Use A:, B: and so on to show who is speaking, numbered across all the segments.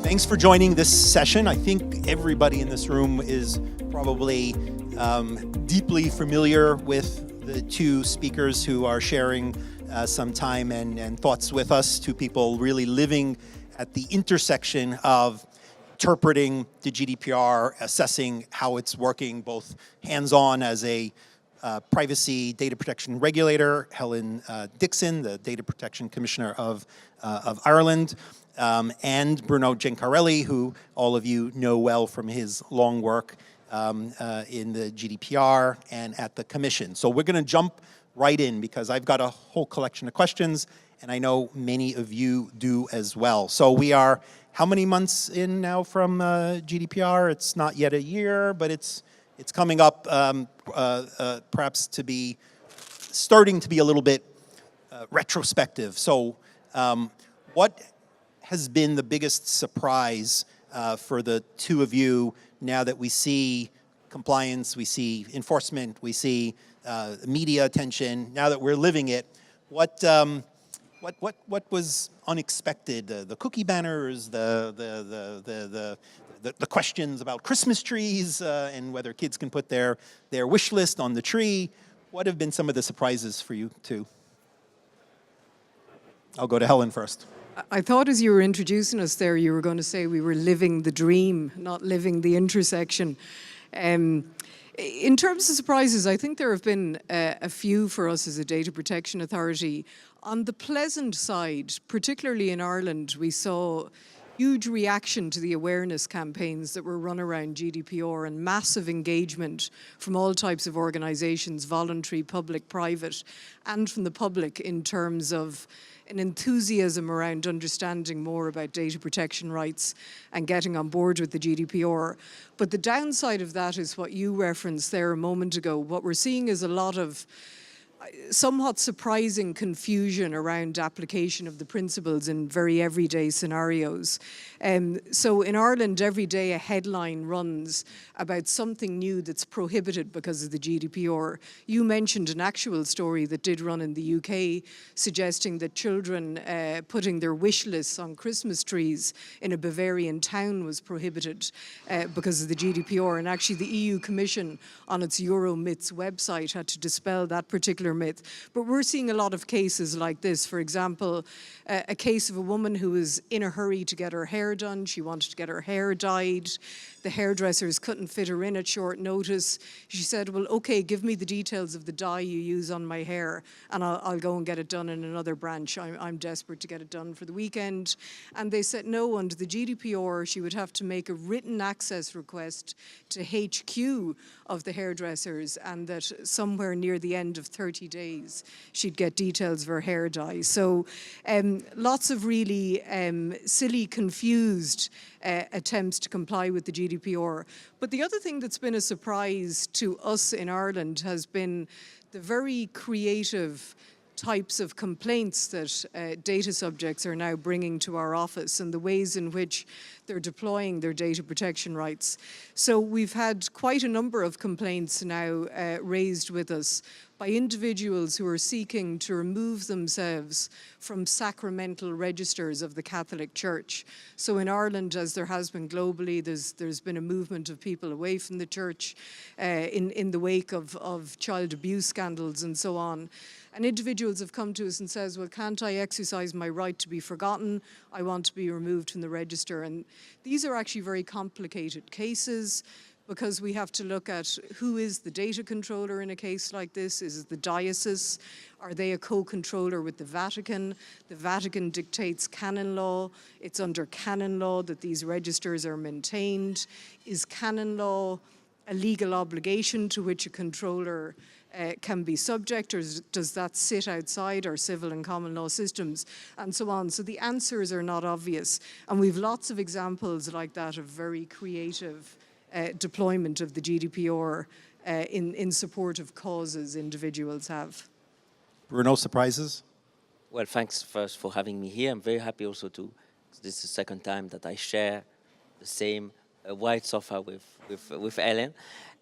A: Thanks for joining this session. I think everybody in this room is probably deeply familiar with the two speakers who are sharing some time and thoughts with us, two people really living at the intersection of interpreting the GDPR, assessing how it's working, both hands-on as a privacy data protection regulator, Helen Dixon, the Data Protection Commissioner of Ireland, and Bruno Gencarelli, who all of you know well from his long work in the GDPR and at the Commission. So we're going to jump right in because I've got a whole collection of questions, and I know many of you do as well. So we are how many months in now from GDPR? It's not yet a year, but it's coming up perhaps to be starting to be a little bit retrospective. So what has been the biggest surprise for the two of you now that we see compliance, we see enforcement, we see media attention, now that we're living it? What was unexpected? The cookie banners, the questions about Christmas trees and whether kids can put their wish list on the tree. What have been some of the surprises for you two? I'll go to Helen first.
B: I thought as you were introducing us there, you were going to say we were living the dream, not living the intersection. In terms of surprises, I think there have been a few for us as a data protection authority. On the pleasant side, particularly in Ireland, we saw huge reaction to the awareness campaigns that were run around GDPR and massive engagement from all types of organisations, voluntary, public, private, and from the public in terms of an enthusiasm around understanding more about data protection rights and getting on board with the GDPR. But the downside of that is what you referenced there a moment ago. What we're seeing is a lot of somewhat surprising confusion around application of the principles in very everyday scenarios. So in Ireland, every day a headline runs about something new that's prohibited because of the GDPR. You mentioned an actual story that did run in the UK suggesting that children putting their wish lists on Christmas trees in a Bavarian town was prohibited because of the GDPR. And actually the EU Commission on its Euromyths website had to dispel that particular myth. But we're seeing a lot of cases like this. For example, a case of a woman who was in a hurry to get her hair done. She wanted to get her hair dyed. The hairdressers couldn't fit her in at short notice. She said, well, okay, give me the details of the dye you use on my hair and I'll go and get it done in another branch. I'm desperate to get it done for the weekend. And they said, no, under the GDPR, she would have to make a written access request to HQ of the hairdressers, and that somewhere near the end of 30 days, she'd get details of her hair dye. So lots of really silly, confused attempts to comply with the GDPR. But the other thing that's been a surprise to us in Ireland has been the very creative types of complaints that data subjects are now bringing to our office and the ways in which they're deploying their data protection rights. So we've had quite a number of complaints now raised with us by individuals who are seeking to remove themselves from sacramental registers of the Catholic Church. So in Ireland, as there has been globally, there's been a movement of people away from the church in the wake of child abuse scandals and so on. And individuals have come to us and says, well, can't I exercise my right to be forgotten? I want to be removed from the register. And these are actually very complicated cases, because we have to look at who is the data controller in a case like this. Is it the diocese? Are they a co-controller with the Vatican? The Vatican dictates canon law. It's under canon law that these registers are maintained. Is canon law a legal obligation to which a controller can be subject, or does that sit outside our civil and common law systems, and so on? So the answers are not obvious. And we've lots of examples like that of very creative deployment of the GDPR in support of causes individuals have.
A: Bruno, surprises?
C: Well, thanks first for having me here. I'm very happy also this is the second time that I share the same white sofa with Helen.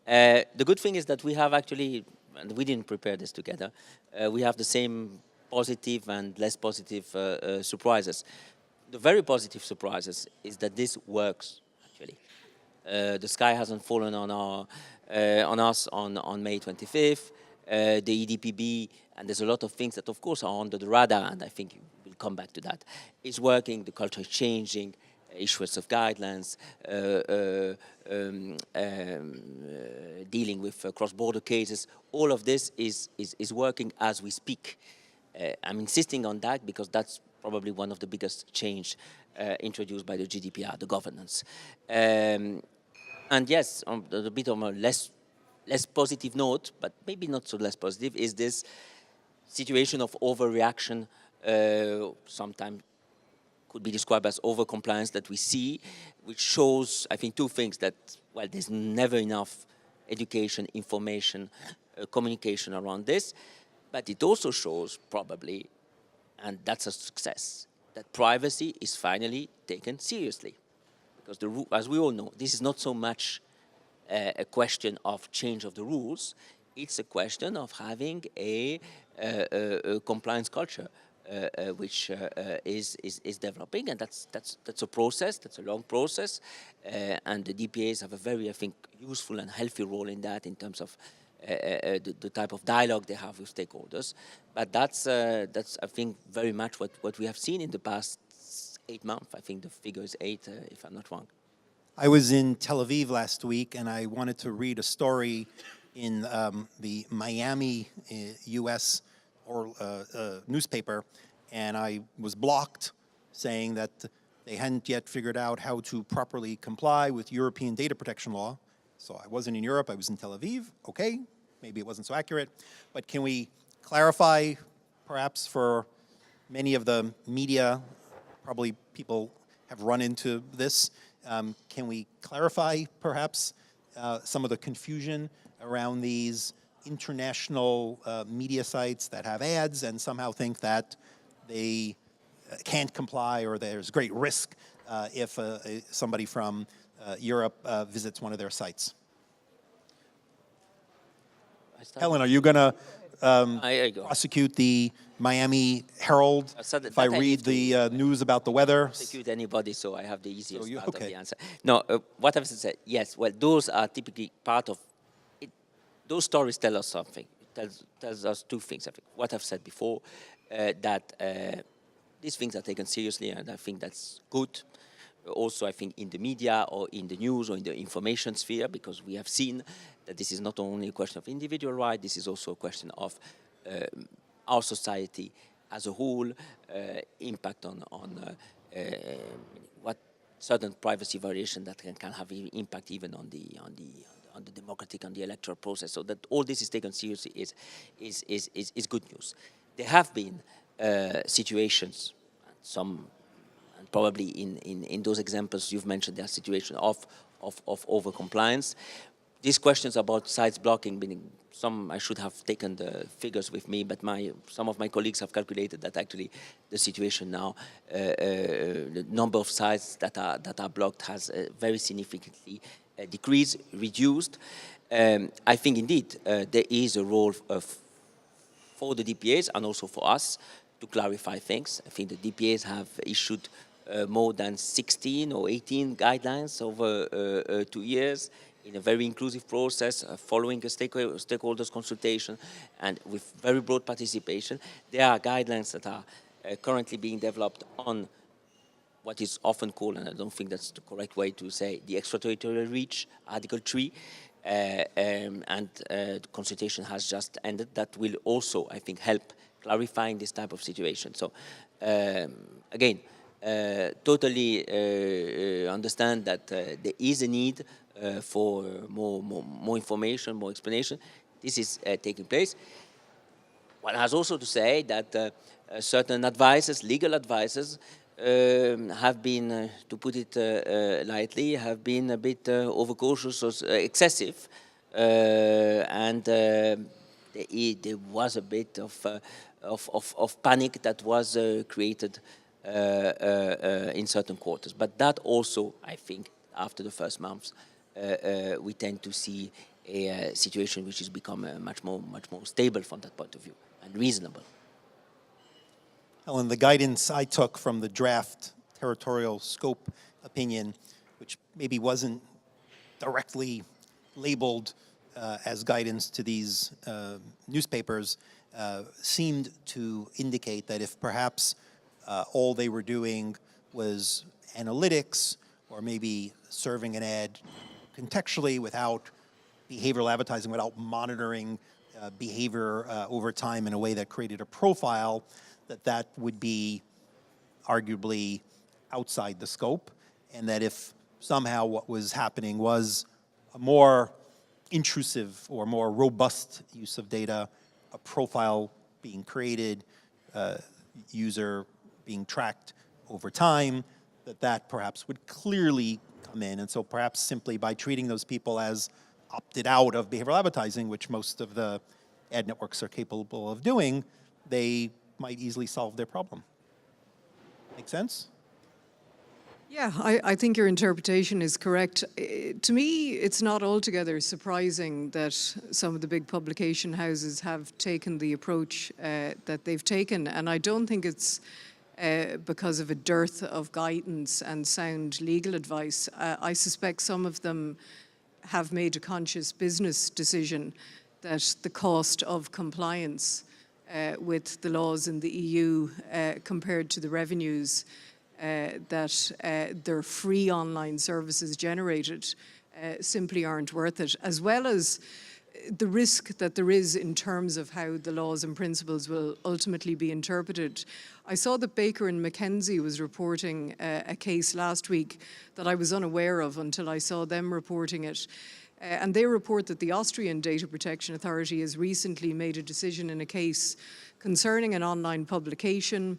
C: The good thing is that we have actually, and we didn't prepare this together, we have the same positive and less positive surprises. the very positive surprises is that this works, actually. The sky hasn't fallen on us on May 25th. The EDPB, and there's a lot of things that, of course, are under the radar, and I think we'll come back to that, is working, the culture is changing, issuance of guidelines, dealing with cross-border cases. All of this is working as we speak. I'm insisting on that because that's probably one of the biggest change introduced by the GDPR, the governance. And yes, on a bit of a less positive note, but maybe not so less positive, is this situation of overreaction, sometimes could be described as overcompliance that we see, which shows, I think, two things: that, well, there's never enough education, information, communication around this, but it also shows probably, and that's a success, that privacy is finally taken seriously. Because, as we all know, this is not so much a question of change of the rules, it's a question of having a compliance culture which is developing, and that's a process, that's a long process, and the DPAs have a very, I think, useful and healthy role in that in terms of the type of dialogue they have with stakeholders. But that's I think, very much what we have seen in the past 8 months. I think the figure is 8, if I'm not wrong.
A: I was in Tel Aviv last week, and I wanted to read a story in the Miami, U.S. Newspaper, and I was blocked, saying that they hadn't yet figured out how to properly comply with European data protection law. So I wasn't in Europe, I was in Tel Aviv. Okay, maybe it wasn't so accurate, but can we clarify, perhaps for many of the media, probably people have run into this, can we clarify, perhaps, some of the confusion around these international media sites that have ads and somehow think that they can't comply, or there's great risk if somebody from Europe visits one of their sites? Helen, are you going to prosecute the Miami Herald if I read the news about the weather?
C: Prosecute anybody, so I have the easiest part of the answer. No, what I've said, yes, well, those are typically part of it. Those stories tell us something. It tells us two things, I think. What I've said before, that these things are taken seriously, and I think that's good. Also, I think in the media or in the news or in the information sphere, because we have seen that this is not only a question of individual right, this is also a question of our society as a whole, impact on what certain privacy variation that can have impact even on the democratic and the electoral process. So that all this is taken seriously is good news. There have been situations, some, and probably in those examples you've mentioned, there are situations of over-compliance. These questions about sites blocking, meaning I should have taken the figures with me, but some of my colleagues have calculated that actually the situation now, the number of sites that are blocked has very significantly decreased, reduced. I think indeed there is a role for the DPAs and also for us to clarify things. I think the DPAs have issued more than 16 or 18 guidelines over 2 years in a very inclusive process, following a stakeholders consultation and with very broad participation. There are guidelines that are currently being developed on what is often called, and I don't think that's the correct way to say, the extraterritorial reach, Article 3, and the consultation has just ended. That will also, I think, help clarifying this type of situation. So, again, totally understand that there is a need for more information, more explanation. This is taking place. One has also to say that certain advisors, legal advisors, have been, to put it lightly, have been a bit overcautious or excessive, and there was a bit of panic that was created in certain quarters. But that also, I think, after the first months, we tend to see a situation which has become much more stable from that point of view and reasonable.
A: Helen, the guidance I took from the draft territorial scope opinion, which maybe wasn't directly labeled as guidance to these newspapers, seemed to indicate that if perhaps all they were doing was analytics or maybe serving an ad contextually without behavioral advertising, without monitoring behavior over time in a way that created a profile, that would be arguably outside the scope, and that if somehow what was happening was a more intrusive or more robust use of data, a profile being created, user being tracked over time, that perhaps would clearly come in. And so perhaps simply by treating those people as opted out of behavioral advertising, which most of the ad networks are capable of doing, they might easily solve their problem. Make sense?
B: Yeah, I think your interpretation is correct. To me, it's not altogether surprising that some of the big publication houses have taken the approach that they've taken, and I don't think it's because of a dearth of guidance and sound legal advice. I suspect some of them have made a conscious business decision that the cost of compliance with the laws in the EU compared to the revenues that their free online services generated simply aren't worth it, as well as the risk that there is in terms of how the laws and principles will ultimately be interpreted. I saw that Baker and McKenzie was reporting a case last week that I was unaware of until I saw them reporting it. And they report that the Austrian Data Protection Authority has recently made a decision in a case concerning an online publication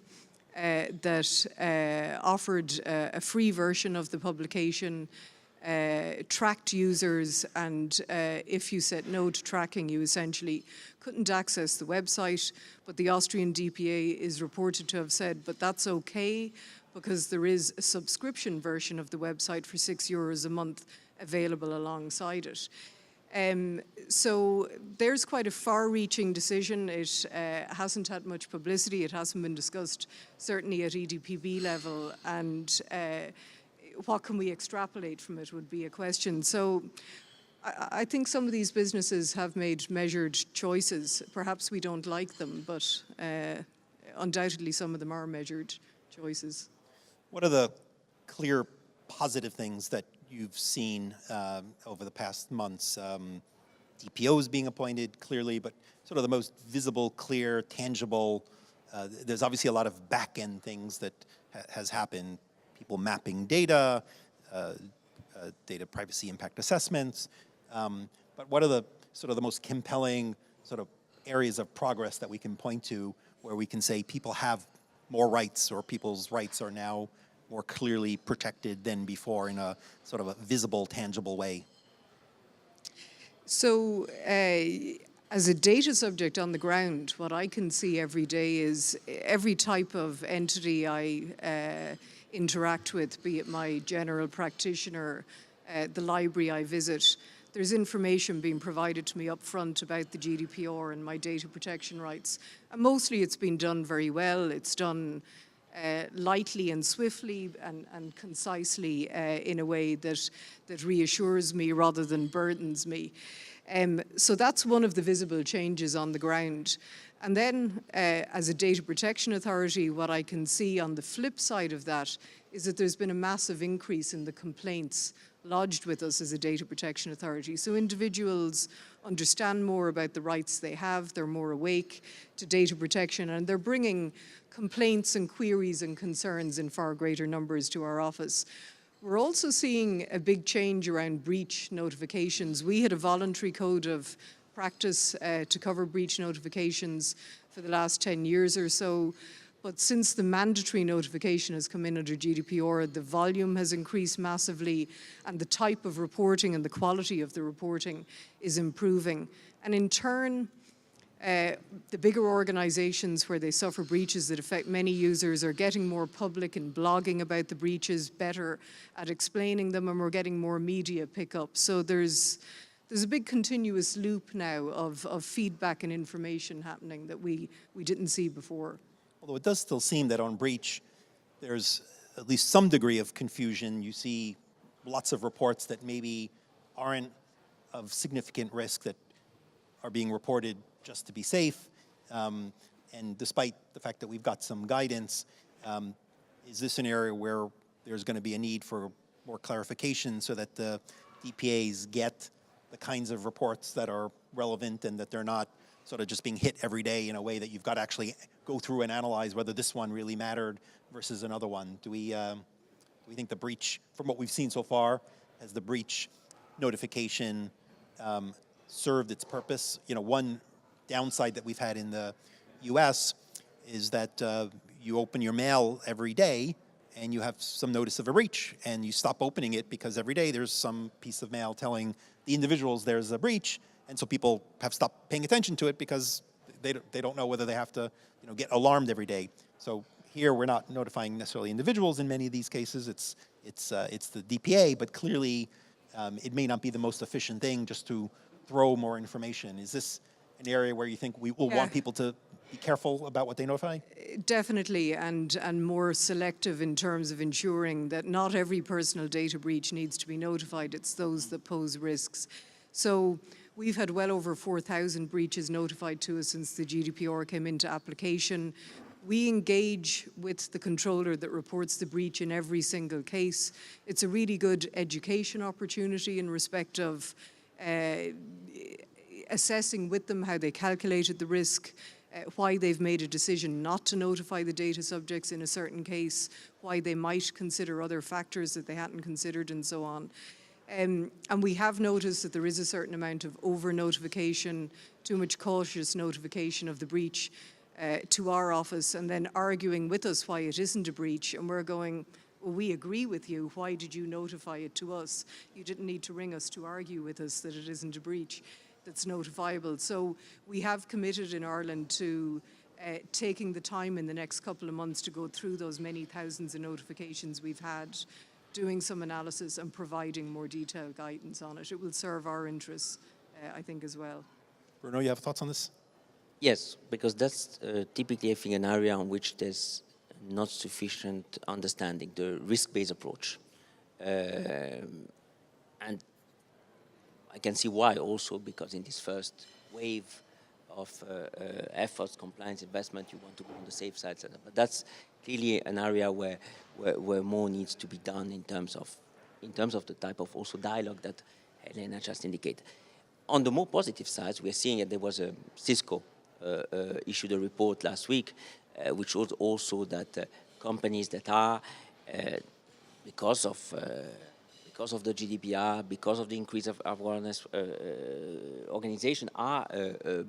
B: that offered a free version of the publication, tracked users, and if you said no to tracking, you essentially couldn't access the website. But the Austrian DPA is reported to have said, but that's okay because there is a subscription version of the website for €6 a month available alongside it. So there's quite a far-reaching decision. It hasn't had much publicity. It hasn't been discussed, certainly at EDPB level. And what can we extrapolate from it would be a question. So I think some of these businesses have made measured choices. Perhaps we don't like them, but undoubtedly some of them are measured choices.
A: What are the clear positive things that you've seen over the past months? DPOs being appointed, clearly, but sort of the most visible, clear, tangible. There's obviously a lot of back-end things that has happened. People mapping data, data privacy impact assessments. But what are the sort of the most compelling sort of areas of progress that we can point to where we can say people have more rights, or people's rights are now more clearly protected than before in a sort of a visible, tangible way? So
B: as a data subject on the ground, what I can see every day is every type of entity I interact with, be it my general practitioner, the library I visit, there's information being provided to me up front about the GDPR and my data protection rights. And mostly it's been done very well. It's done lightly and swiftly and concisely in a way that reassures me rather than burdens me. So that's one of the visible changes on the ground. And then as a data protection authority, what I can see on the flip side of that is that there's been a massive increase in the complaints lodged with us as a data protection authority. So individuals understand more about the rights they have, they're more awake to data protection, and they're bringing complaints and queries and concerns in far greater numbers to our office. We're also seeing a big change around breach notifications. We had a voluntary code of practice to cover breach notifications for the last 10 years or so. But since the mandatory notification has come in under GDPR, the volume has increased massively, and the type of reporting and the quality of the reporting is improving. And in turn, the bigger organizations where they suffer breaches that affect many users are getting more public and blogging about the breaches, better at explaining them, and we're getting more media pickup. So there's a big continuous loop now of feedback and information happening that we didn't see before.
A: Although it does still seem that on breach, there's at least some degree of confusion. You see lots of reports that maybe aren't of significant risk that are being reported just to be safe. And despite the fact that we've got some guidance, is this an area where there's going to be a need for more clarification so that the DPAs get the kinds of reports that are relevant and that they're not sort of just being hit every day in a way that you've got to actually go through and analyze whether this one really mattered versus another one? Do we think the breach, from what we've seen so far, has the breach notification served its purpose? You know, one downside that we've had in the US is that you open your mail every day and you have some notice of a breach, and you stop opening it because every day there's some piece of mail telling the individuals there's a breach, and so people have stopped paying attention to it because they don't know whether they have to, you know, get alarmed every day. So here we're not notifying necessarily individuals in many of these cases. It's the DPA, but clearly it may not be the most efficient thing just to throw more information. Is this an area where you think we will want people to be careful about what they notify?
B: Definitely, and more selective in terms of ensuring that not every personal data breach needs to be notified. It's those that pose risks. So we've had well over 4,000 breaches notified to us since the GDPR came into application. We engage with the controller that reports the breach in every single case. It's a really good education opportunity in respect of assessing with them how they calculated the risk, why they've made a decision not to notify the data subjects in a certain case, why they might consider other factors that they hadn't considered, and so on. And we have noticed that there is a certain amount of over-notification, too much cautious notification of the breach to our office, and then arguing with us why it isn't a breach. And we're going, well, we agree with you. Why did you notify it to us? You didn't need to ring us to argue with us that it isn't a breach that's notifiable. So we have committed in Ireland to taking the time in the next couple of months to go through those many thousands of notifications we've had, doing some analysis and providing more detailed guidance on it. It will serve our interests, I think, as well.
A: Bruno, you have thoughts on this?
C: Yes, because that's typically, I think, an area on which there's not sufficient understanding, the risk-based approach. And I can see why also, because in this first wave of efforts, compliance, investment, you want to go on the safe side. But that's clearly an area where more needs to be done in terms of the type of also dialogue that Helena just indicated. On the more positive side, we are seeing that there was a Cisco issued a report last week, which showed also that companies that are, because of the GDPR, because of the increase of awareness, organizations are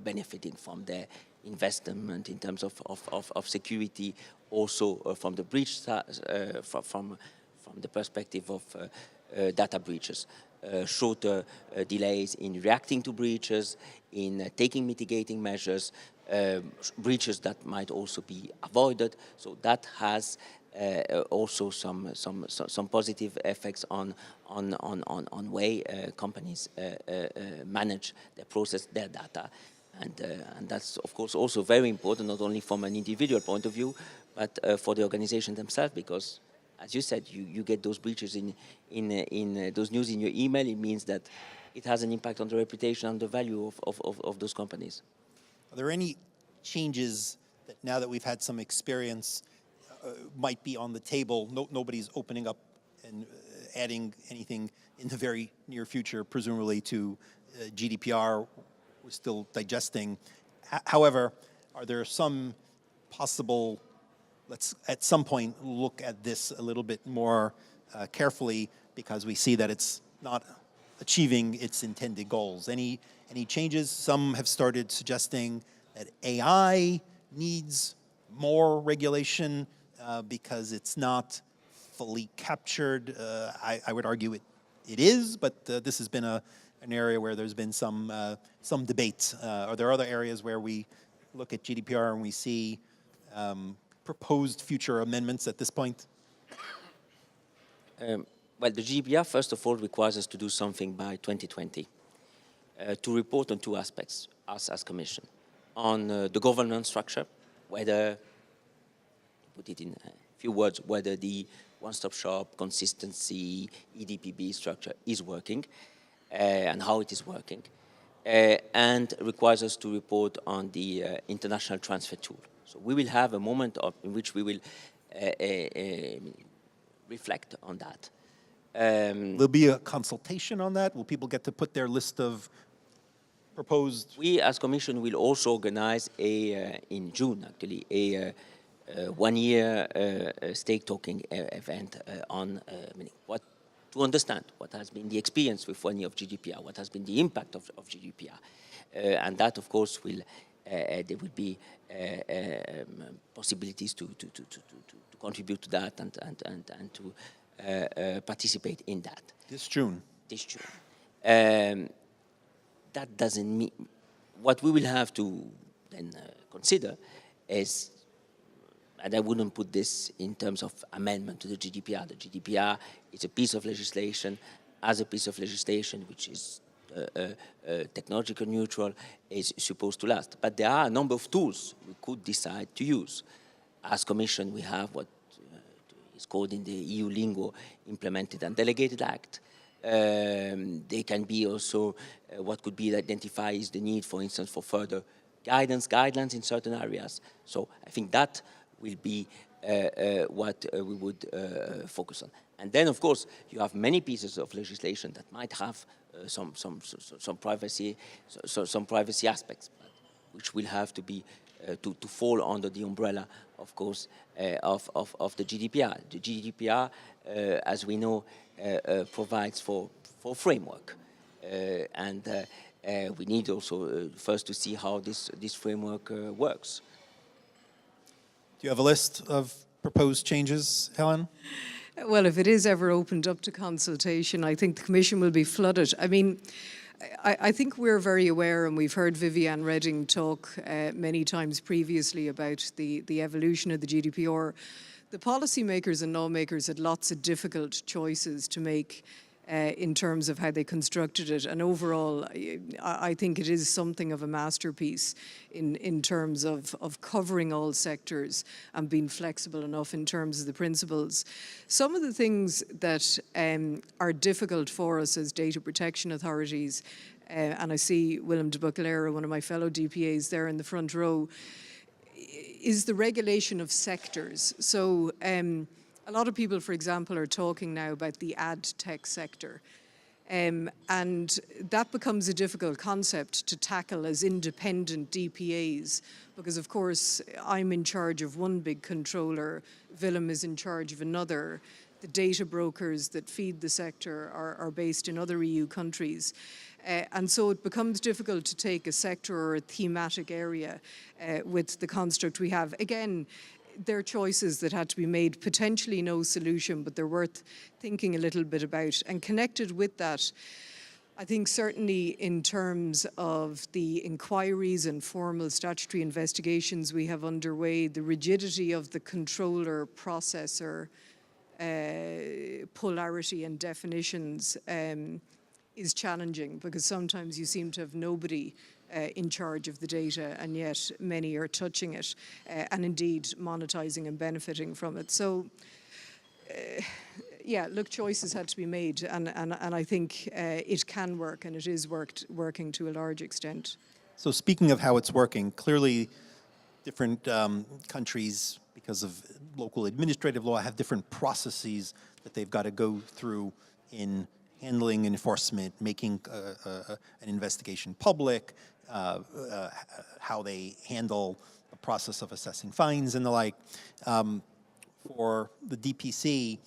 C: benefiting from their investment in terms of security, also from the breach, from the perspective of data breaches. Shorter delays in reacting to breaches, in taking mitigating measures, breaches that might also be avoided. So that has also some positive effects on way companies manage their process, their data, and that's of course also very important, not only from an individual point of view, but for the organization themselves, because as you said, you get those breaches in those news in your email. It means that it has an impact on the reputation and the value of those companies.
A: Are there any changes that, now that we've had some experience, might be on the table? Nobody's opening up and adding anything in the very near future, presumably to GDPR. We're still digesting. However, are there some possible, let's at some point look at this a little bit more carefully, because we see that it's not achieving its intended goals? Any changes? Some have started suggesting that AI needs more regulation because it's not fully captured. I would argue it is, but this has been an area where there's been some debate. Are there other areas where we look at GDPR and we see proposed future amendments at this point?
C: Well, the GDPR, first of all, requires us to do something by 2020, to report on two aspects, us as Commission. On the governance structure, whether, to put it in a few words, whether the one-stop shop, consistency, EDPB structure is working, and how it is working, and requires us to report on the international transfer tool. So we will have a moment in which we will reflect on that.
A: There'll be a consultation on that? Will people get to put their list of proposed?
C: We, as Commission, will also organize in June, actually, a one-year stake talking event on to understand what has been the experience with 1 year of GDPR, what has been the impact of GDPR, and that, of course, will there will be possibilities to contribute to that and to participate in that.
A: This June.
C: This June. That doesn't mean what we will have to then consider is, and I wouldn't put this in terms of amendment to the GDPR. The GDPR is a piece of legislation, as a piece of legislation which is technological neutral, is supposed to last. But there are a number of tools we could decide to use. As Commission, we have what is called in the EU lingo implemented and delegated act. They can be also what could be identified as the need, for instance, for further guidelines in certain areas. So I think that will be what we would focus on. And then, of course, you have many pieces of legislation that might have some privacy aspects, but which will have to be to fall under the umbrella, of course, of the GDPR. The GDPR, as we know, provides for framework, and we need also first to see how this framework works.
A: Do you have a list of proposed changes, Helen?
B: Well, if it is ever opened up to consultation, I think the Commission will be flooded. I mean, I think we're very aware, and we've heard Viviane Reding talk many times previously about the evolution of the GDPR. The policymakers and lawmakers had lots of difficult choices to make in terms of how they constructed it. And overall, I think it is something of a masterpiece in terms of covering all sectors and being flexible enough in terms of the principles. Some of the things that are difficult for us as data protection authorities, and I see Willem de Buckelera, one of my fellow DPAs there in the front row, is the regulation of sectors. So a lot of people, for example, are talking now about the ad tech sector. And that becomes a difficult concept to tackle as independent DPAs, because of course I'm in charge of one big controller, Willem is in charge of another. The data brokers that feed the sector are based in other EU countries. And so it becomes difficult to take a sector or a thematic area with the construct we have. Again, they're choices that had to be made, potentially no solution, but they're worth thinking a little bit about. And connected with that, I think certainly in terms of the inquiries and formal statutory investigations we have underway, the rigidity of the controller processor polarity and definitions is challenging, because sometimes you seem to have nobody in charge of the data, and yet many are touching it and indeed monetizing and benefiting from it. So, yeah, look, choices had to be made, and I think it can work, and it is working to a large extent.
A: So speaking of how it's working, clearly different countries, because of local administrative law, have different processes that they've got to go through in handling enforcement, making an investigation public, how they handle the process of assessing fines and the like. For the DPC,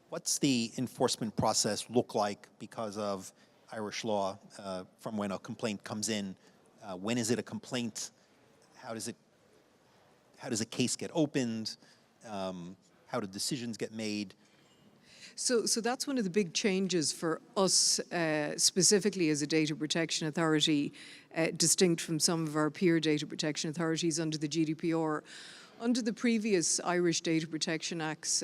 A: what's the enforcement process look like because of Irish law from when a complaint comes in? When is it a complaint? How does a case get opened? How do decisions get made?
B: So that's one of the big changes for us, specifically as a data protection authority, distinct from some of our peer data protection authorities under the GDPR. Under the previous Irish Data Protection Acts,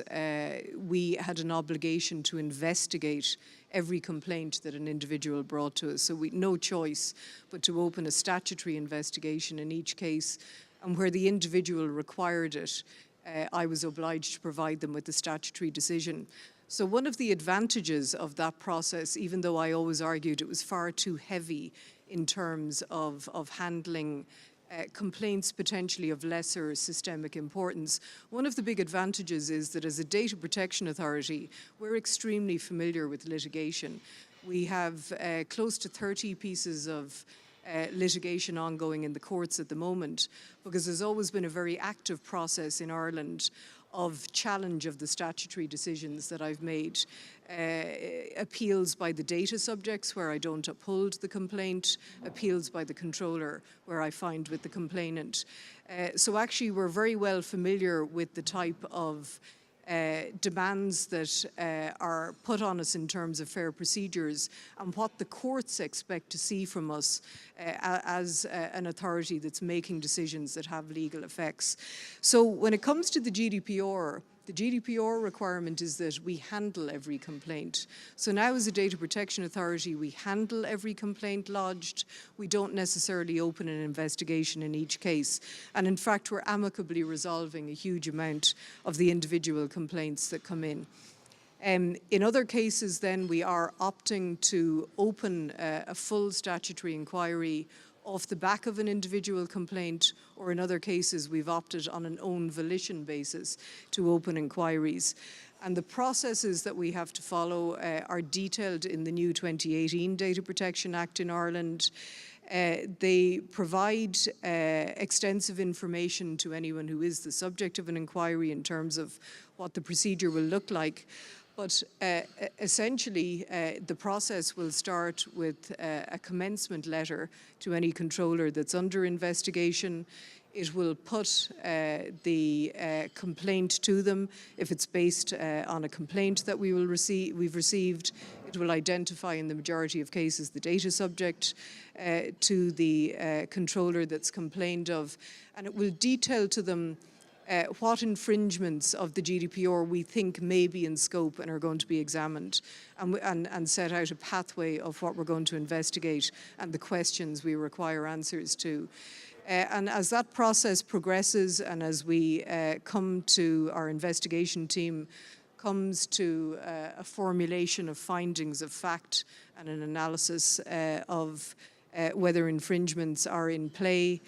B: we had an obligation to investigate every complaint that an individual brought to us. So we had no choice but to open a statutory investigation in each case, and where the individual required it, I was obliged to provide them with the statutory decision. So one of the advantages of that process, even though I always argued it was far too heavy in terms of handling complaints potentially of lesser systemic importance, one of the big advantages is that as a data protection authority, we're extremely familiar with litigation. We have close to 30 pieces of litigation ongoing in the courts at the moment, because there's always been a very active process in Ireland of challenge of the statutory decisions that I've made. Appeals by the data subjects where I don't uphold the complaint, appeals by the controller where I find with the complainant. So actually we're very well familiar with the type of demands that are put on us in terms of fair procedures and what the courts expect to see from us as an authority that's making decisions that have legal effects. So when it comes to the GDPR requirement is that we handle every complaint. So now as a data protection authority, we handle every complaint lodged. We don't necessarily open an investigation in each case. And in fact, we're amicably resolving a huge amount of the individual complaints that come in. In other cases, then, we are opting to open a full statutory inquiry off the back of an individual complaint, or in other cases we've opted on an own volition basis to open inquiries. And the processes that we have to follow are detailed in the new 2018 Data Protection Act in Ireland. They provide extensive information to anyone who is the subject of an inquiry in terms of what the procedure will look like. But essentially, the process will start with a commencement letter to any controller that's under investigation. It will put the complaint to them. If it's based on a complaint that we've received, it will identify in the majority of cases the data subject to the controller that's complained of, and it will detail to them what infringements of the GDPR we think may be in scope and are going to be examined, and set out a pathway of what we're going to investigate and the questions we require answers to. And as that process progresses and as we come to our investigation team, comes to a formulation of findings of fact and an analysis of whether infringements are in play,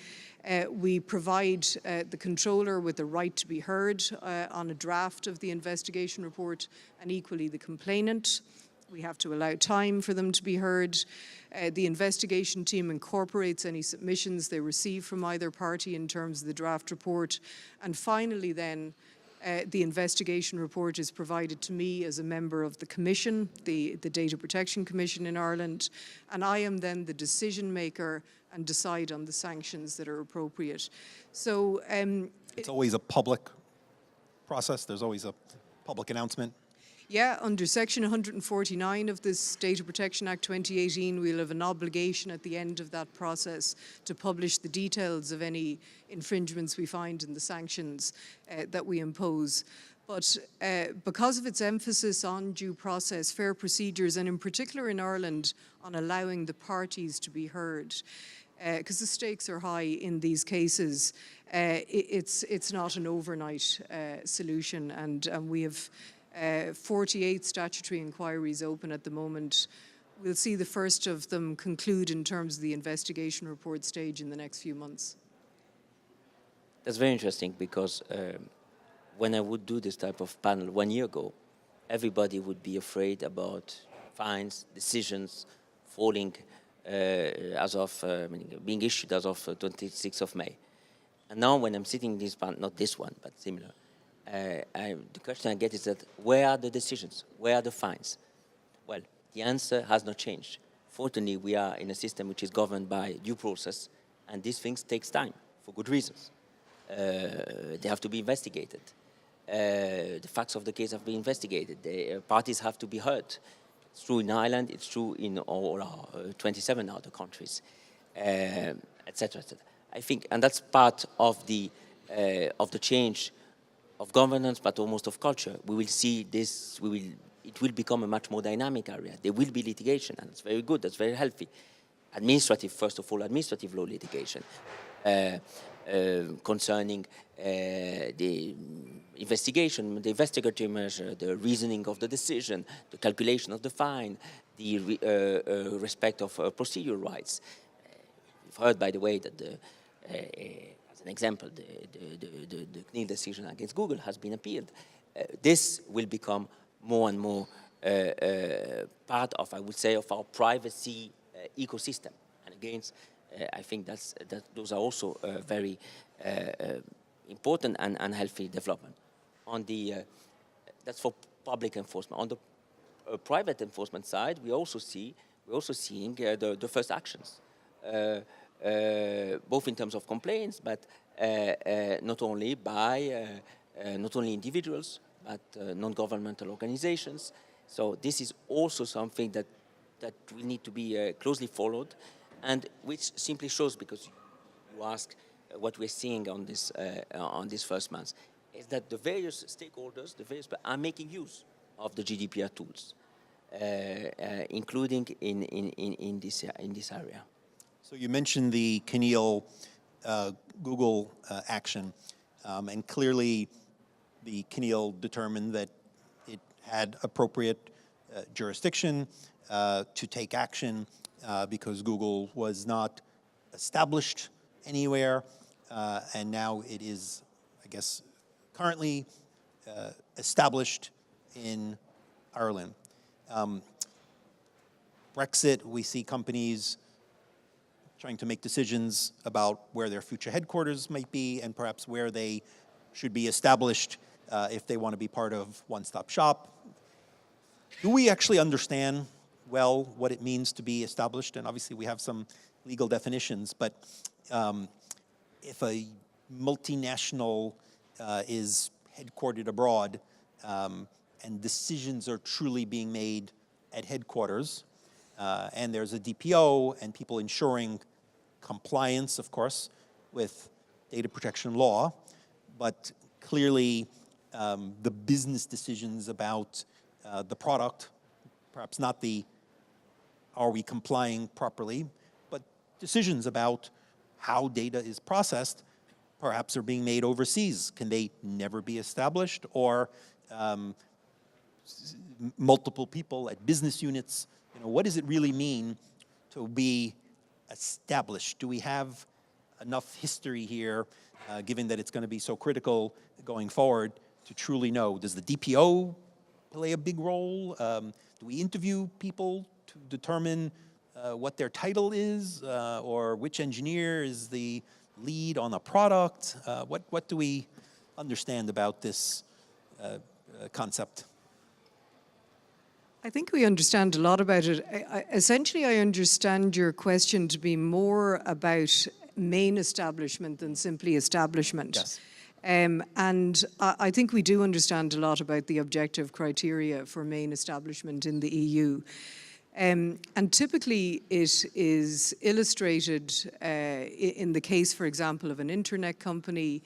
B: we provide the controller with the right to be heard on a draft of the investigation report, and equally the complainant. We have to allow time for them to be heard. The investigation team incorporates any submissions they receive from either party in terms of the draft report. And finally then, the investigation report is provided to me as a member of the Commission, the Data Protection Commission in Ireland, and I am then the decision maker and decide on the sanctions that are appropriate. So
A: it's always a public process. There's always a public announcement.
B: Yeah, under Section 149 of this Data Protection Act 2018, we'll have an obligation at the end of that process to publish the details of any infringements we find in the sanctions that we impose. But because of its emphasis on due process, fair procedures, and in particular in Ireland on allowing the parties to be heard, because the stakes are high in these cases, it's not an overnight solution, and we have 48 statutory inquiries open at the moment. We'll see the first of them conclude in terms of the investigation report stage in the next few months.
C: That's very interesting, because when I would do this type of panel 1 year ago, everybody would be afraid about fines, decisions falling being issued as of 26th of May. And now when I'm sitting in this panel, not this one, but similar, the question I get is that, where are the decisions? Where are the fines? Well, the answer has not changed. Fortunately, we are in a system which is governed by due process, and these things take time for good reasons. They have to be investigated. The facts of the case have to be investigated. The parties have to be heard. It's true in Ireland. It's true in all our 27 other countries, etc., etc. I think, and that's part of the change of governance, but almost of culture. We will see this. It will become a much more dynamic area. There will be litigation, and it's very good. That's very healthy. Administrative, first of all, administrative law litigation. concerning the investigation, the investigatory measure, the reasoning of the decision, the calculation of the fine, the respect of procedural rights. We've heard, by the way, that as an example, the CNIL decision against Google has been appealed. This will become more and more part of, I would say, of our privacy ecosystem. And again, I think that those are also very important and healthy development. On the that's for public enforcement. On the private enforcement side, we're also seeing the first actions, both in terms of complaints, but not only by not only individuals, but non-governmental organizations. So this is also something that will need to be closely followed, and which simply shows, because you ask what we're seeing on this first month, is that the various stakeholders, are making use of the GDPR tools, including in this area.
A: So you mentioned the CNIL Google action, and clearly the CNIL determined that it had appropriate jurisdiction to take action because Google was not established anywhere, and now it is, I guess, currently established in Ireland. Brexit, we see companies trying to make decisions about where their future headquarters might be and perhaps where they should be established if they want to be part of One-Stop Shop. Do we actually understand well what it means to be established? And obviously we have some legal definitions, but if a multinational is headquartered abroad and decisions are truly being made at headquarters, and there's a DPO and people ensuring compliance, of course, with data protection law, but clearly the business decisions about the product, perhaps not the are we complying properly, but decisions about how data is processed perhaps are being made overseas. Can they never be established? Or multiple people at business units, what does it really mean to be established? Do we have enough history here, given that it's going to be so critical going forward, to truly know? Does the DPO play a big role? Do we interview people to determine what their title is, or which engineer is the lead on a product? What do we understand about this concept?
B: I think we understand a lot about it. Essentially, I understand your question to be more about main establishment than simply establishment.
A: Yes.
B: And I think we do understand a lot about the objective criteria for main establishment in the EU. And typically it is illustrated in the case, for example, of an internet company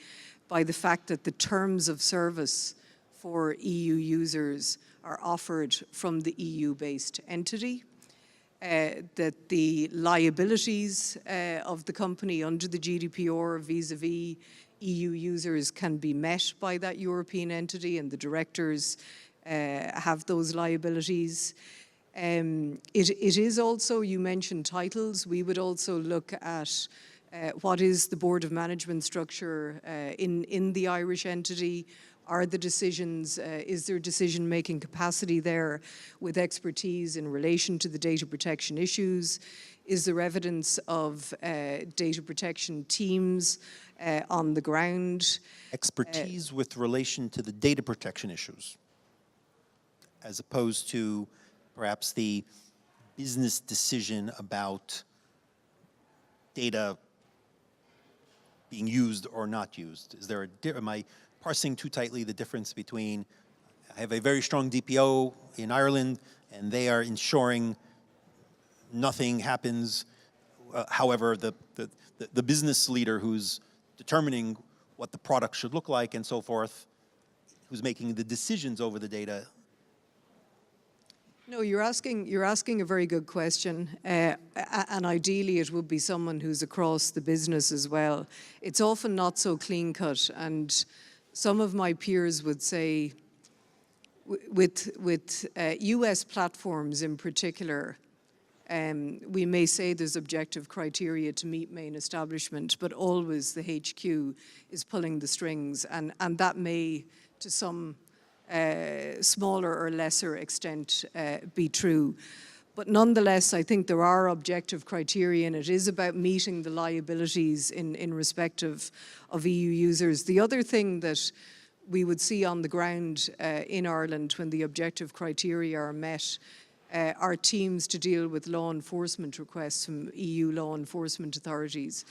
B: by the fact that the terms of service for EU users are offered from the EU-based entity, that the liabilities of the company under the GDPR vis-a-vis EU users can be met by that European entity, and the directors have those liabilities. It is also, you mentioned titles, we would also look at what is the board of management structure in the Irish entity. Are the decisions, is there decision-making capacity there with expertise in relation to the data protection issues? Is there evidence of data protection teams on the ground?
A: Expertise with relation to the data protection issues, as opposed to perhaps the business decision about data being used or not used. Is there am I parsing too tightly the difference between, I have a very strong DPO in Ireland and they are ensuring nothing happens, however the business leader who's determining what the product should look like and so forth, who's making the decisions over the data,
B: No, you're asking a very good question, and ideally it would be someone who's across the business as well. It's often not so clean cut, and some of my peers would say, with US platforms in particular, we may say there's objective criteria to meet main establishment, but always the HQ is pulling the strings, and that may, to some smaller or lesser extent, be true. But nonetheless, I think there are objective criteria, and it is about meeting the liabilities in respect of EU users. The other thing that we would see on the ground in Ireland when the objective criteria are met are teams to deal with law enforcement requests from EU law enforcement authorities.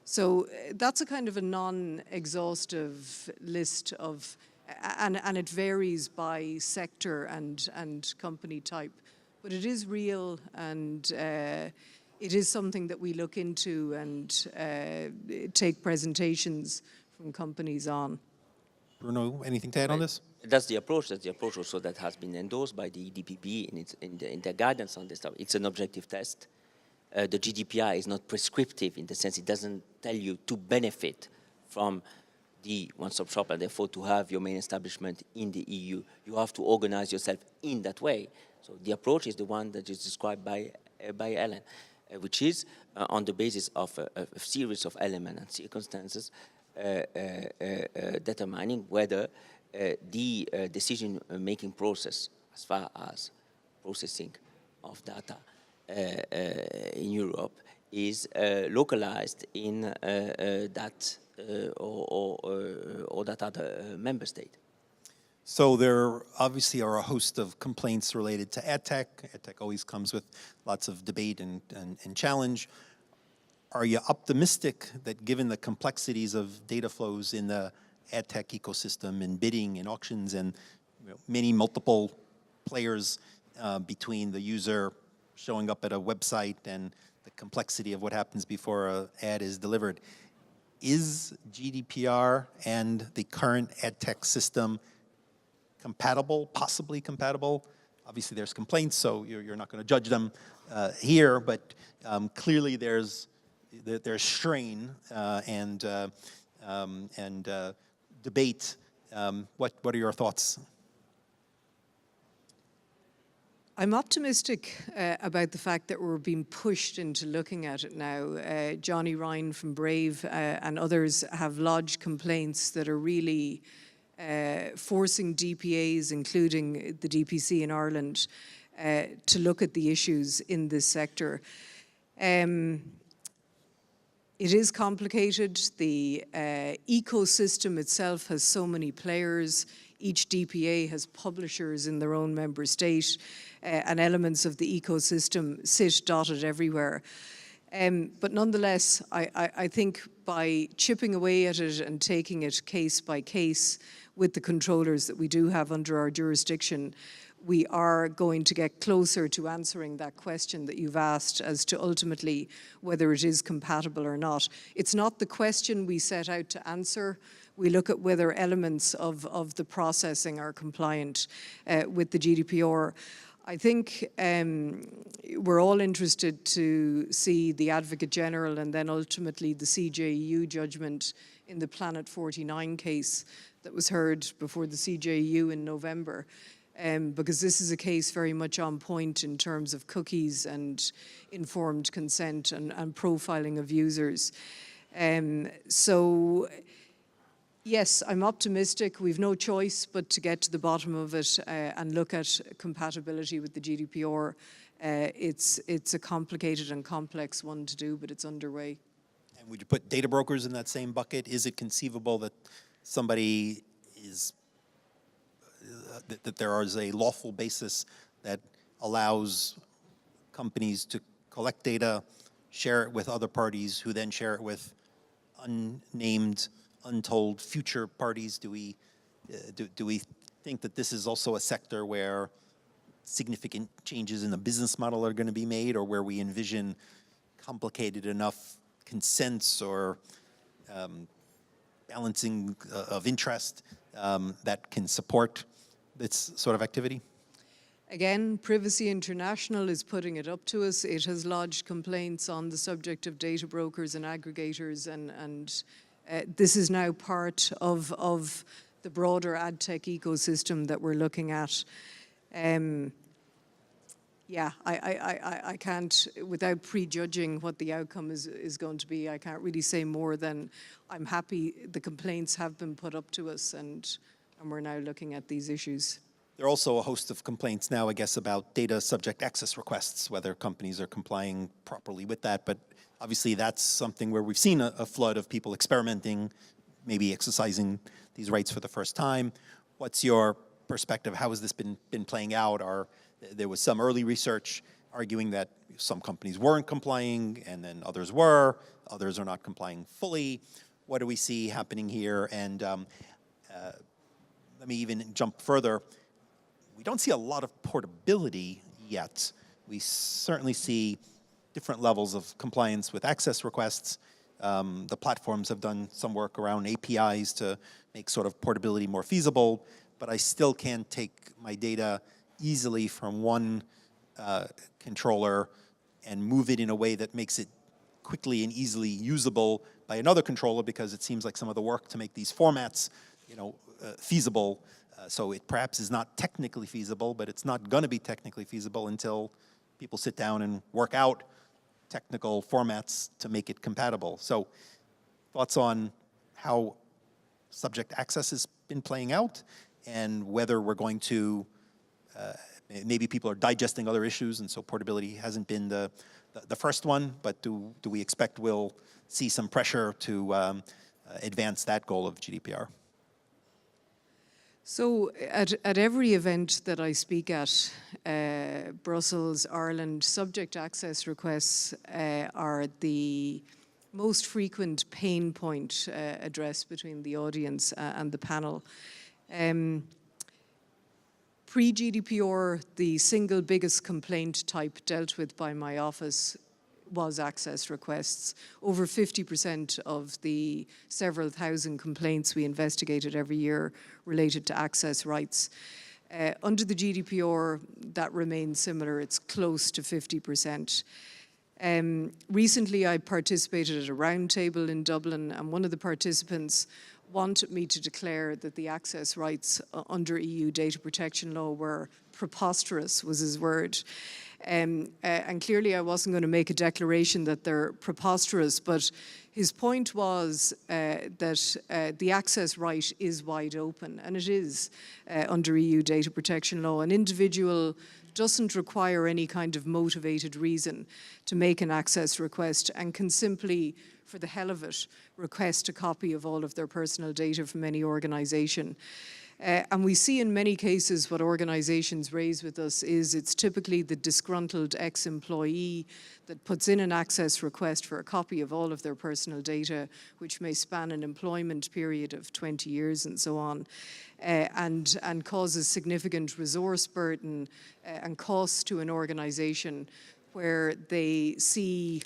B: So that's a kind of a non-exhaustive list of, and it varies by sector and company type. But it is real, and it is something that we look into and take presentations from companies on.
A: Bruno, anything to add on this?
C: That's the approach. That's the approach also that has been endorsed by the EDPB in their guidance on this stuff. It's an objective test. The GDPR is not prescriptive in the sense it doesn't tell you to benefit from the one-stop shop and therefore to have your main establishment in the EU. You have to organize yourself in that way. So the approach is the one that is described by Helen, which is on the basis of a series of elements and circumstances determining whether the decision-making process as far as processing of data in Europe is localized in that or that other member state.
A: So there obviously are a host of complaints related to ad tech. Ad tech always comes with lots of debate and challenge. Are you optimistic that given the complexities of data flows in the ad tech ecosystem and bidding and auctions and many multiple players between the user showing up at a website and the complexity of what happens before an ad is delivered, is GDPR and the current ad tech system compatible, possibly compatible? Obviously there's complaints, so you're not going to judge them here, but clearly there's strain and debate. What are your thoughts?
B: I'm optimistic about the fact that we're being pushed into looking at it now. Johnny Ryan from Brave and others have lodged complaints that are really forcing DPAs, including the DPC in Ireland, to look at the issues in this sector. It is complicated. The ecosystem itself has so many players. Each DPA has publishers in their own member state, and elements of the ecosystem sit dotted everywhere. But nonetheless, I think by chipping away at it and taking it case by case with the controllers that we do have under our jurisdiction, we are going to get closer to answering that question that you've asked as to ultimately whether it is compatible or not. It's not the question we set out to answer. We look at whether elements of the processing are compliant with the GDPR. I think we're all interested to see the Advocate General and then ultimately the CJEU judgment in the Planet 49 case that was heard before the CJEU in November. Because this is a case very much on point in terms of cookies and informed consent and profiling of users. So, yes, I'm optimistic. We've no choice but to get to the bottom of it and look at compatibility with the GDPR. It's a complicated and complex one to do, but it's underway.
A: And would you put data brokers in that same bucket? Is it conceivable that somebody is that there is a lawful basis that allows companies to collect data, share it with other parties who then share it with unnamed, untold future parties? Do we think that this is also a sector where significant changes in the business model are going to be made, or where we envision complicated enough consents or balancing of interest that can support this sort of activity?
B: Again, Privacy International is putting it up to us. It has lodged complaints on the subject of data brokers and aggregators, and this is now part of the broader ad tech ecosystem that we're looking at. Yeah, I can't, without prejudging what the outcome is going to be, I can't really say more than I'm happy the complaints have been put up to us, and we're now looking at these issues.
A: There are also a host of complaints now, I guess, about data subject access requests, whether companies are complying properly with that. But obviously that's something where we've seen a flood of people experimenting, maybe exercising these rights for the first time. What's your perspective? How has this been playing out? There was some early research arguing that some companies weren't complying and then others were. Others are not complying fully. What do we see happening here? And let me even jump further. We don't see a lot of portability yet. We certainly see different levels of compliance with access requests. The platforms have done some work around APIs to make sort of portability more feasible, but I still can't take my data easily from one controller and move it in a way that makes it quickly and easily usable by another controller, because it seems like some of the work to make these formats, feasible. So it perhaps is not technically feasible, but it's not going to be technically feasible until people sit down and work out technical formats to make it compatible. So thoughts on how subject access has been playing out, and whether we're going to, maybe people are digesting other issues, and so portability hasn't been the first one, but do we expect we'll see some pressure to advance that goal of GDPR?
B: So at every event that I speak at, Brussels, Ireland, subject access requests are the most frequent pain point addressed between the audience and the panel. Pre-GDPR, the single biggest complaint type dealt with by my office was access requests. Over 50% of the several thousand complaints we investigated every year related to access rights. Under the GDPR, that remains similar. It's close to 50%. Recently, I participated at a roundtable in Dublin, and one of the participants wanted me to declare that the access rights under EU data protection law were preposterous, was his word. And clearly I wasn't going to make a declaration that they're preposterous, but his point was that the access right is wide open, and it is under EU data protection law. An individual doesn't require any kind of motivated reason to make an access request and can simply, for the hell of it, request a copy of all of their personal data from any organization. And we see in many cases what organizations raise with us is it's typically the disgruntled ex-employee that puts in an access request for a copy of all of their personal data, which may span an employment period of 20 years and so on, and causes significant resource burden and costs to an organization where they see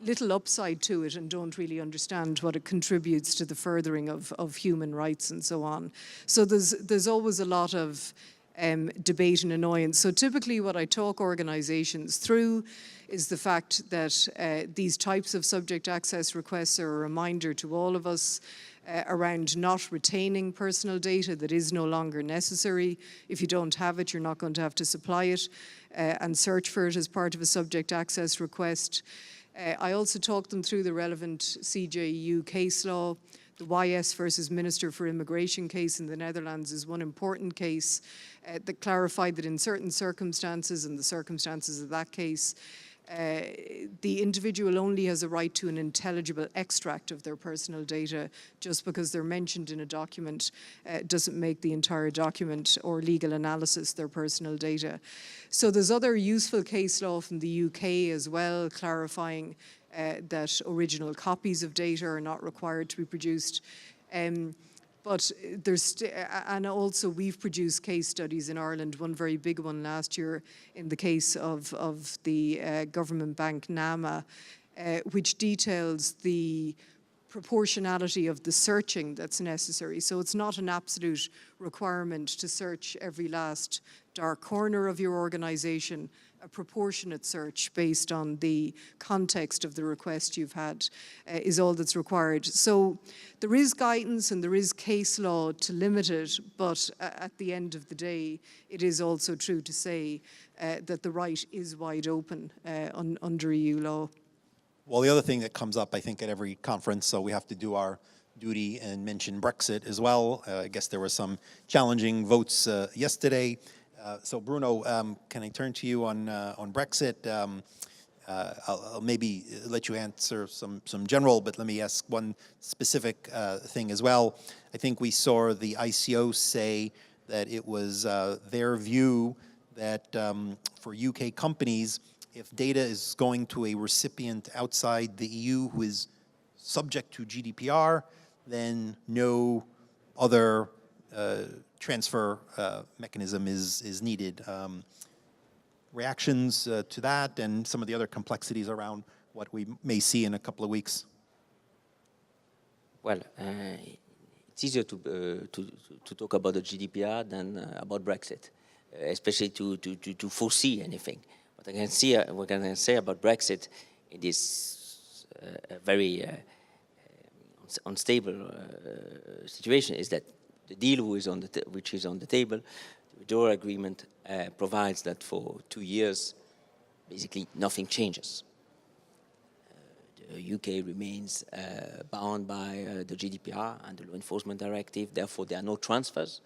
B: little upside to it and don't really understand what it contributes to the furthering of human rights and so on. So there's always a lot of debate and annoyance. So typically what I talk organizations through is the fact that these types of subject access requests are a reminder to all of us around not retaining personal data that is no longer necessary. If you don't have it, you're not going to have to supply it and search for it as part of a subject access request. I also talked them through the relevant CJEU case law. The YS versus Minister for Immigration case in the Netherlands is one important case that clarified that in certain circumstances, and the circumstances of that case, the individual only has a right to an intelligible extract of their personal data. Just because they're mentioned in a document doesn't make the entire document or legal analysis their personal data. So there's other useful case law from the UK as well, clarifying that original copies of data are not required to be produced. But there's, and also we've produced case studies in Ireland, one very big one last year in the case of the government bank NAMA, which details the proportionality of the searching that's necessary. So it's not an absolute requirement to search every last dark corner of your organization. A proportionate search based on the context of the request you've had is all that's required. So there is guidance and there is case law to limit it, but at the end of the day, it is also true to say that the right is wide open under EU law.
A: Well, the other thing that comes up, I think, at every conference, so we have to do our duty and mention Brexit as well. I guess there were some challenging votes yesterday. So Bruno, can I turn to you on Brexit? I'll maybe let you answer some general, but let me ask one specific thing as well. I think we saw the ICO say that it was their view that for UK companies, if data is going to a recipient outside the EU who is subject to GDPR, then no other transfer mechanism is needed. Reactions to that and some of the other complexities around what we may see in a couple of weeks?
C: Well, it's easier to talk about the GDPR than about Brexit, especially to foresee anything. What I can say about Brexit, it is a very unstable situation, is that the deal which is on the table, the withdrawal agreement, provides that for 2 years, basically nothing changes. The UK remains bound by the GDPR and the Law Enforcement Directive, therefore there are no transfers,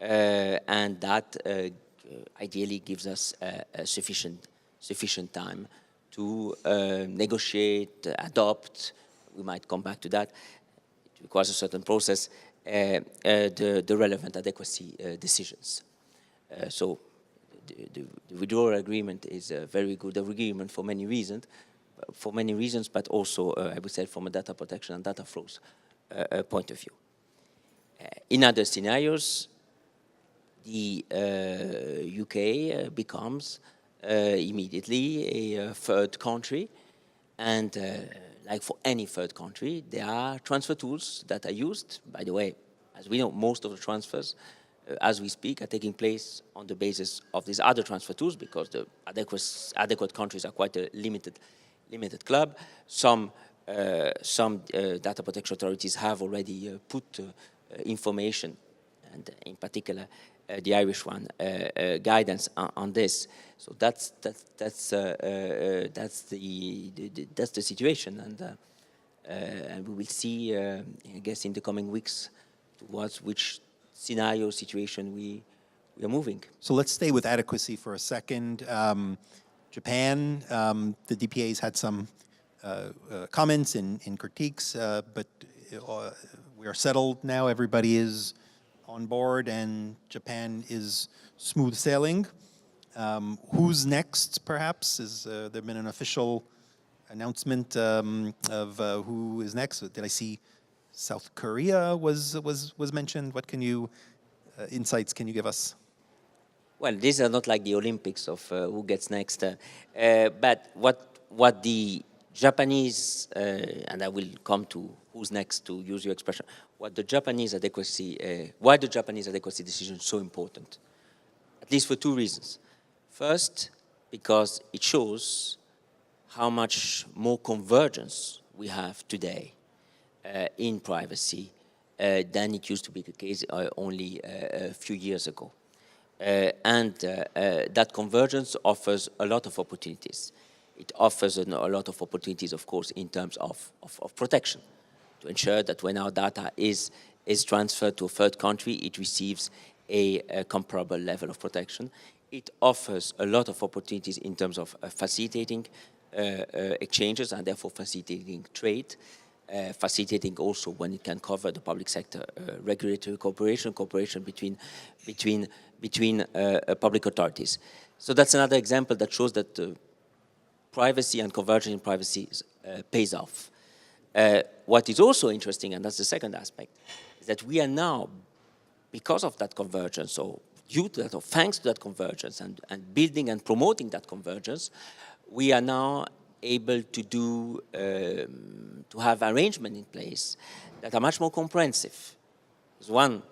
C: and that ideally gives us sufficient time to negotiate, adopt. We might come back to that. It requires a certain process. The relevant adequacy decisions. So the withdrawal agreement is a very good agreement for many reasons, but also I would say from a data protection and data flows point of view. In other scenarios, the UK becomes immediately a third country, and like for any third country, there are transfer tools that are used. By the way, as we know, most of the transfers, as we speak, are taking place on the basis of these other transfer tools because the adequate countries are quite a limited club. Some data protection authorities have already put information, and in particular the Irish one, guidance on this. So that's the situation, and we will see, I guess, in the coming weeks towards which scenario situation we are moving.
A: So let's stay with adequacy for a second. Japan, the DPA's had some comments and critiques, but we are settled now. Everybody is on board, and Japan is smooth sailing. Who's next, perhaps? Has there been an official announcement of who is next? Did I see South Korea was mentioned? What can you, insights can you give us?
C: Well, these are not like the Olympics of who gets next. But what the Japanese, and I will come to who's next to use your expression, what the Japanese adequacy, why the Japanese adequacy decision is so important, at least for two reasons. First, because it shows how much more convergence we have today in privacy than it used to be the case only a few years ago. And that convergence offers a lot of opportunities. It offers a lot of opportunities, of course, in terms of protection, to ensure that when our data is transferred to a third country, it receives a comparable level of protection. It offers a lot of opportunities in terms of facilitating exchanges and therefore facilitating trade, facilitating also when it can cover the public sector regulatory cooperation between public authorities. So that's another example that shows that privacy and convergence in privacy pays off. What is also interesting, and that's the second aspect, is that we are now, because of that convergence, or due to that, or thanks to that convergence, and building and promoting that convergence, we are now able to do, to have arrangements in place that are much more comprehensive. There's one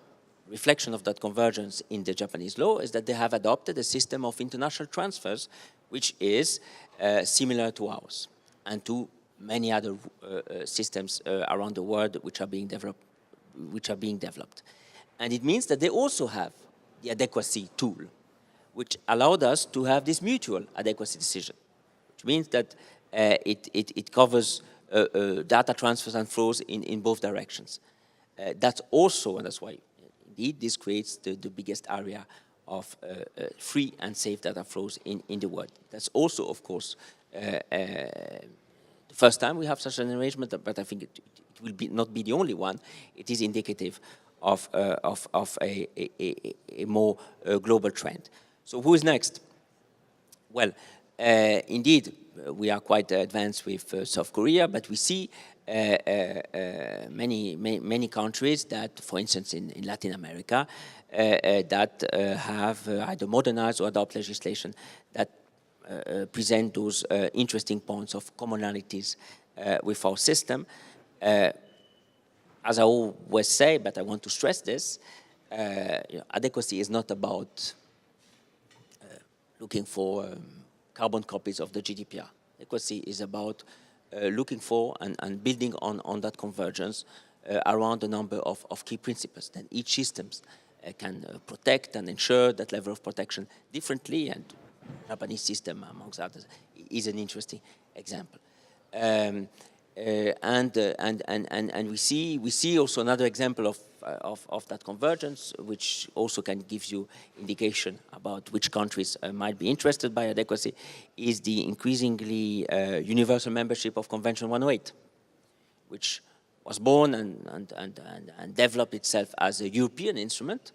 C: reflection of that convergence in the Japanese law is that they have adopted a system of international transfers which is similar to ours and to many other systems around the world which are being developed. And it means that they also have the adequacy tool, which allowed us to have this mutual adequacy decision, which means that it covers data transfers and flows in both directions. That's also, and that's why indeed this creates the biggest area of free and safe data flows in the world. That's also, of course, the first time we have such an arrangement, but I think it will not be the only one. It is indicative of a more global trend. So who is next? Well, indeed, we are quite advanced with South Korea, but we see many countries that, for instance, in Latin America, that have either modernized or adopt legislation that present those interesting points of commonalities with our system. As I always say, but I want to stress this, adequacy is not about looking for carbon copies of the GDPR. Adequacy is about looking for and building on that convergence around a number of key principles. Then each system can protect and ensure that level of protection differently, and the Japanese system, amongst others, is an interesting example. And we see also another example of that convergence, which also can give you indication about which countries might be interested by adequacy, is the increasingly universal membership of Convention 108, which was born and developed itself as a European instrument,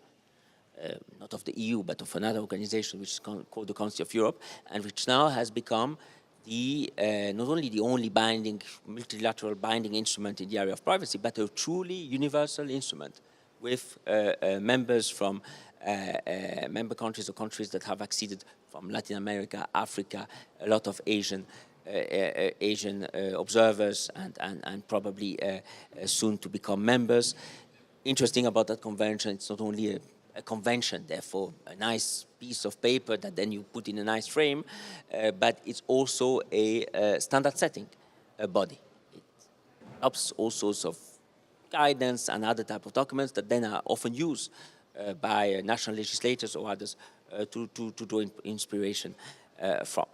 C: not of the EU, but of another organization which is called the Council of Europe, and which now has become the not only the only binding, multilateral binding instrument in the area of privacy, but a truly universal instrument with members from member countries or countries that have acceded from Latin America, Africa, a lot of Asian observers, and probably soon to become members. Interesting about that convention, it's not only a convention, therefore a nice piece of paper that then you put in a nice frame, but it's also a standard setting body. It helps all sorts of guidance and other type of documents that then are often used by national legislators or others to draw inspiration from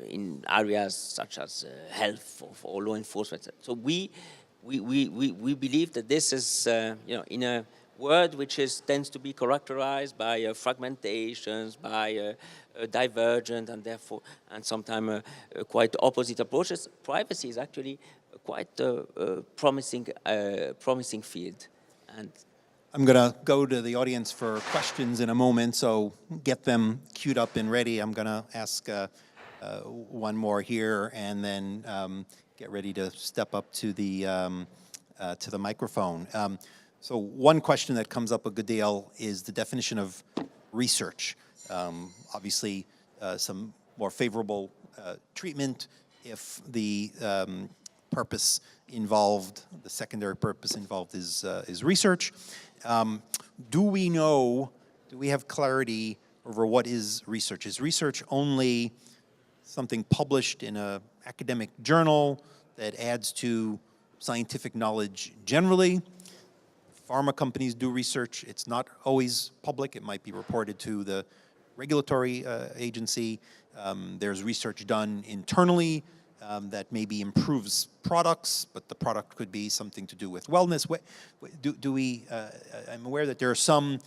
C: in areas such as health or law enforcement. So we believe that this is in a world which tends to be characterized by fragmentations, by divergent and therefore sometimes quite opposite approaches. Privacy is actually quite a promising field. And
A: I'm going to go to the audience for questions in a moment, so get them queued up and ready. I'm going to ask one more here, and then get ready to step up to the microphone. So one question that comes up a good deal is the definition of research. Obviously, some more favorable treatment if the purpose involved, the secondary purpose involved is research. Do we have clarity over what is research? Is research only something published in an academic journal that adds to scientific knowledge generally? Pharma companies do research. It's not always public. It might be reported to the regulatory agency. There's research done internally that maybe improves products, but the product could be something to do with wellness. I'm aware that there are some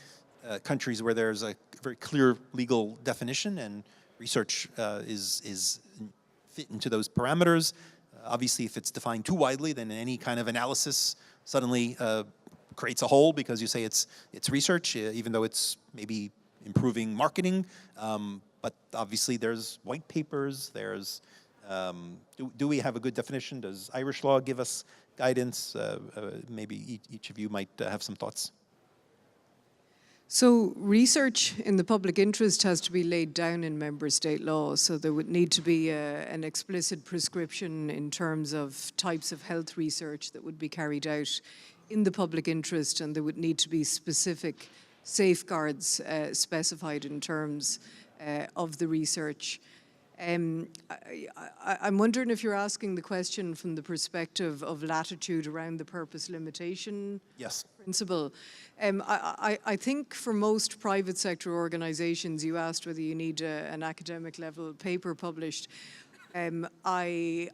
A: countries where there's a very clear legal definition and research is fit into those parameters. Obviously, if it's defined too widely, then any kind of analysis suddenly creates a hole because you say it's research, even though it's maybe improving marketing. But obviously there's white papers, there's, do we have a good definition? Does Irish law give us guidance? Maybe each of you might have some thoughts.
B: So research in the public interest has to be laid down in member state law. So there would need to be an explicit prescription in terms of types of health research that would be carried out in the public interest, and there would need to be specific safeguards specified in terms of the research. I'm wondering if you're asking the question from the perspective of latitude around the purpose limitation principle. I think for most private sector organizations, you asked whether you need an academic level paper published. I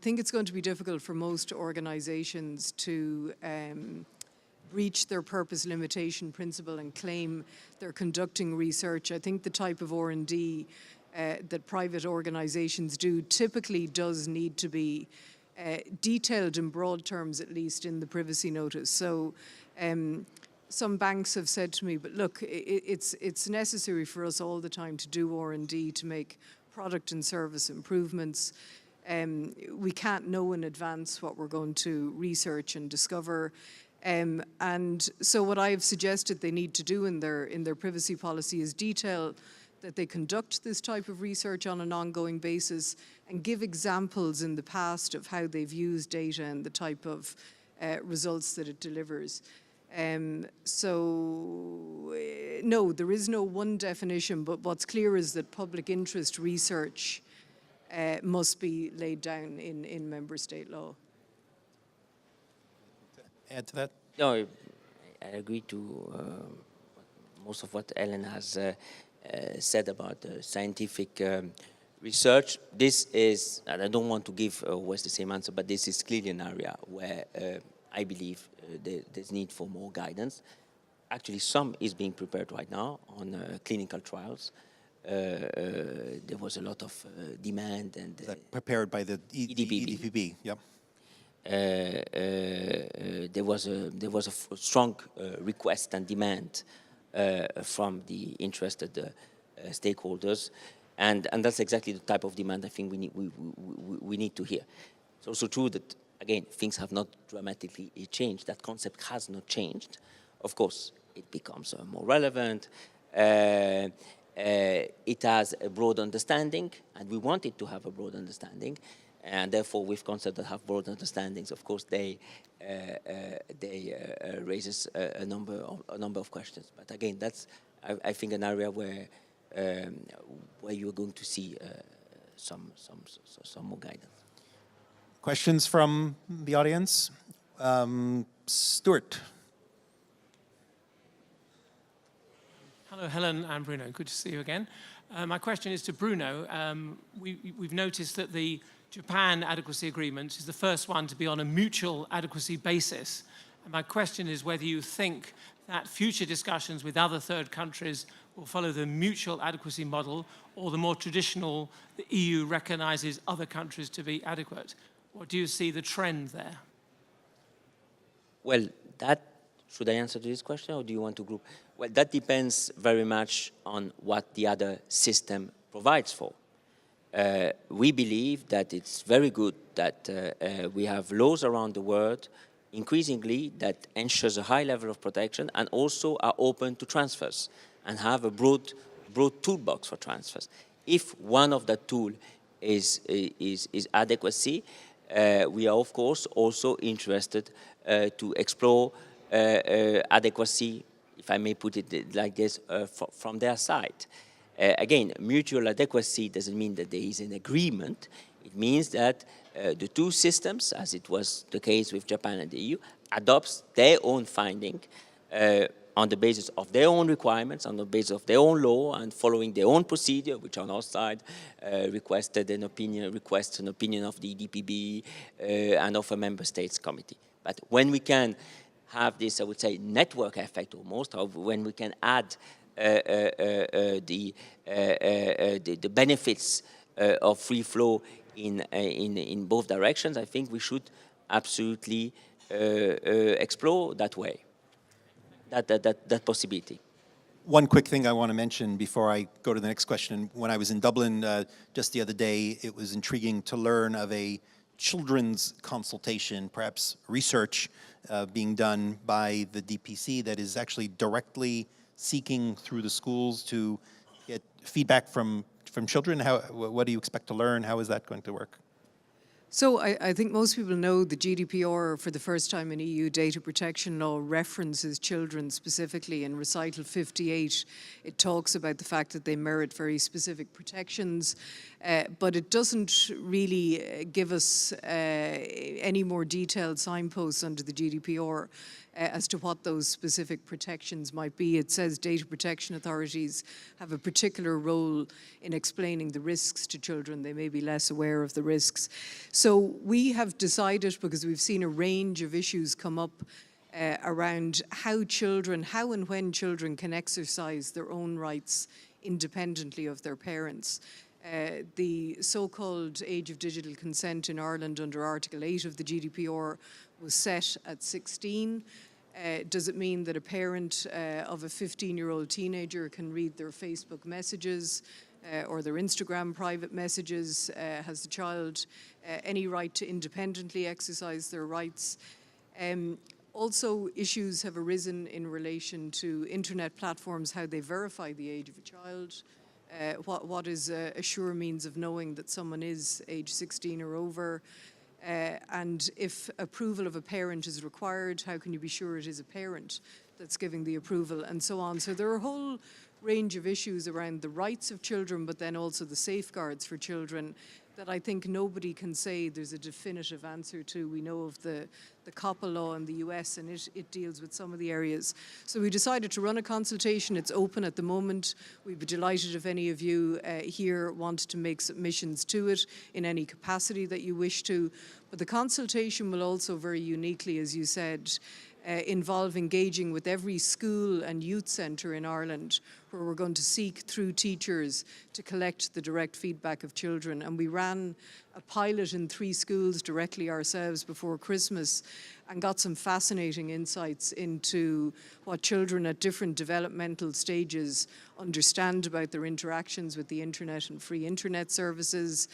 B: think it's going to be difficult for most organizations to reach their purpose limitation principle and claim they're conducting research. I think the type of R&D that private organizations do typically does need to be detailed in broad terms, at least in the privacy notice. So some banks have said to me, but look, it's necessary for us all the time to do R&D to make product and service improvements. We can't know in advance what we're going to research and discover. And so what I have suggested they need to do in their privacy policy is detail that they conduct this type of research on an ongoing basis and give examples in the past of how they've used data and the type of results that it delivers. No, there is no one definition, but what's clear is that public interest research must be laid down in member state law.
A: Add to that?
C: No, I agree to most of what Helen has said about scientific research. This is, and I don't want to give always the same answer, but this is clearly an area where I believe there's need for more guidance. Actually, some is being prepared right now on clinical trials. There was a lot of demand and
A: prepared by the EDPB. Yep.
C: There was a strong request and demand from the interested stakeholders, and that's exactly the type of demand I think we need to hear. It's also true that, again, things have not dramatically changed. That concept has not changed. Of course, it becomes more relevant. It has a broad understanding, and we want it to have a broad understanding. And therefore, with concepts that have broad understandings, of course, they raises a number of questions. But again, that's I think an area where you're going to see some more guidance.
A: Questions from the audience? Stuart.
D: Hello, Helen and Bruno. Good to see you again. My question is to Bruno. We've noticed that the Japan adequacy agreement is the first one to be on a mutual adequacy basis. And my question is whether you think that future discussions with other third countries will follow the mutual adequacy model or the more traditional, the EU recognizes other countries to be adequate. Or do you see the trend there?
C: Well, should I answer to this question, or do you want to group? Well, that depends very much on what the other system provides for. We believe that it's very good that we have laws around the world, increasingly, that ensures a high level of protection and also are open to transfers and have a broad toolbox for transfers. If one of the tool is adequacy, we are, of course, also interested to explore adequacy, if I may put it like this, from their side. Again, mutual adequacy doesn't mean that there is an agreement. It means that the two systems, as it was the case with Japan and the EU, adopts their own finding on the basis of their own requirements, on the basis of their own law, and following their own procedure, which on our side requests an opinion of the EDPB and of a member states committee. But when we can have this, I would say, network effect almost, when we can add the benefits of free flow in both directions, I think we should absolutely explore that way, that possibility.
A: One quick thing I want to mention before I go to the next question. When I was in Dublin just the other day, it was intriguing to learn of a children's consultation, perhaps research being done by the DPC that is actually directly seeking through the schools to get feedback from children? What do you expect to learn? How is that going to work?
B: So I think most people know the GDPR, for the first time in EU data protection law, references children specifically. In recital 58, it talks about the fact that they merit very specific protections, but it doesn't really give us any more detailed signposts under the GDPR as to what those specific protections might be. It says data protection authorities have a particular role in explaining the risks to children. They may be less aware of the risks. So we have decided, because we've seen a range of issues come up around how and when children can exercise their own rights independently of their parents. The so-called age of digital consent in Ireland under Article 8 of the GDPR was set at 16. Does it mean that a parent of a 15-year-old teenager can read their Facebook messages or their Instagram private messages? Has the child any right to independently exercise their rights? Also, issues have arisen in relation to internet platforms, how they verify the age of a child. What is a sure means of knowing that someone is age 16 or over? And if approval of a parent is required, how can you be sure it is a parent that's giving the approval, and so on? So there are a whole range of issues around the rights of children, but then also the safeguards for children that I think nobody can say there's a definitive answer to. We know of the COPPA law in the US, and it deals with some of the areas. So we decided to run a consultation. It's open at the moment. We'd be delighted if any of you here want to make submissions to it in any capacity that you wish to. But the consultation will also very uniquely, as you said, involve engaging with every school and youth centre in Ireland, where we're going to seek through teachers to collect the direct feedback of children. And we ran a pilot in 3 schools directly ourselves before Christmas and got some fascinating insights into what children at different developmental stages understand about their interactions with the internet and free internet services.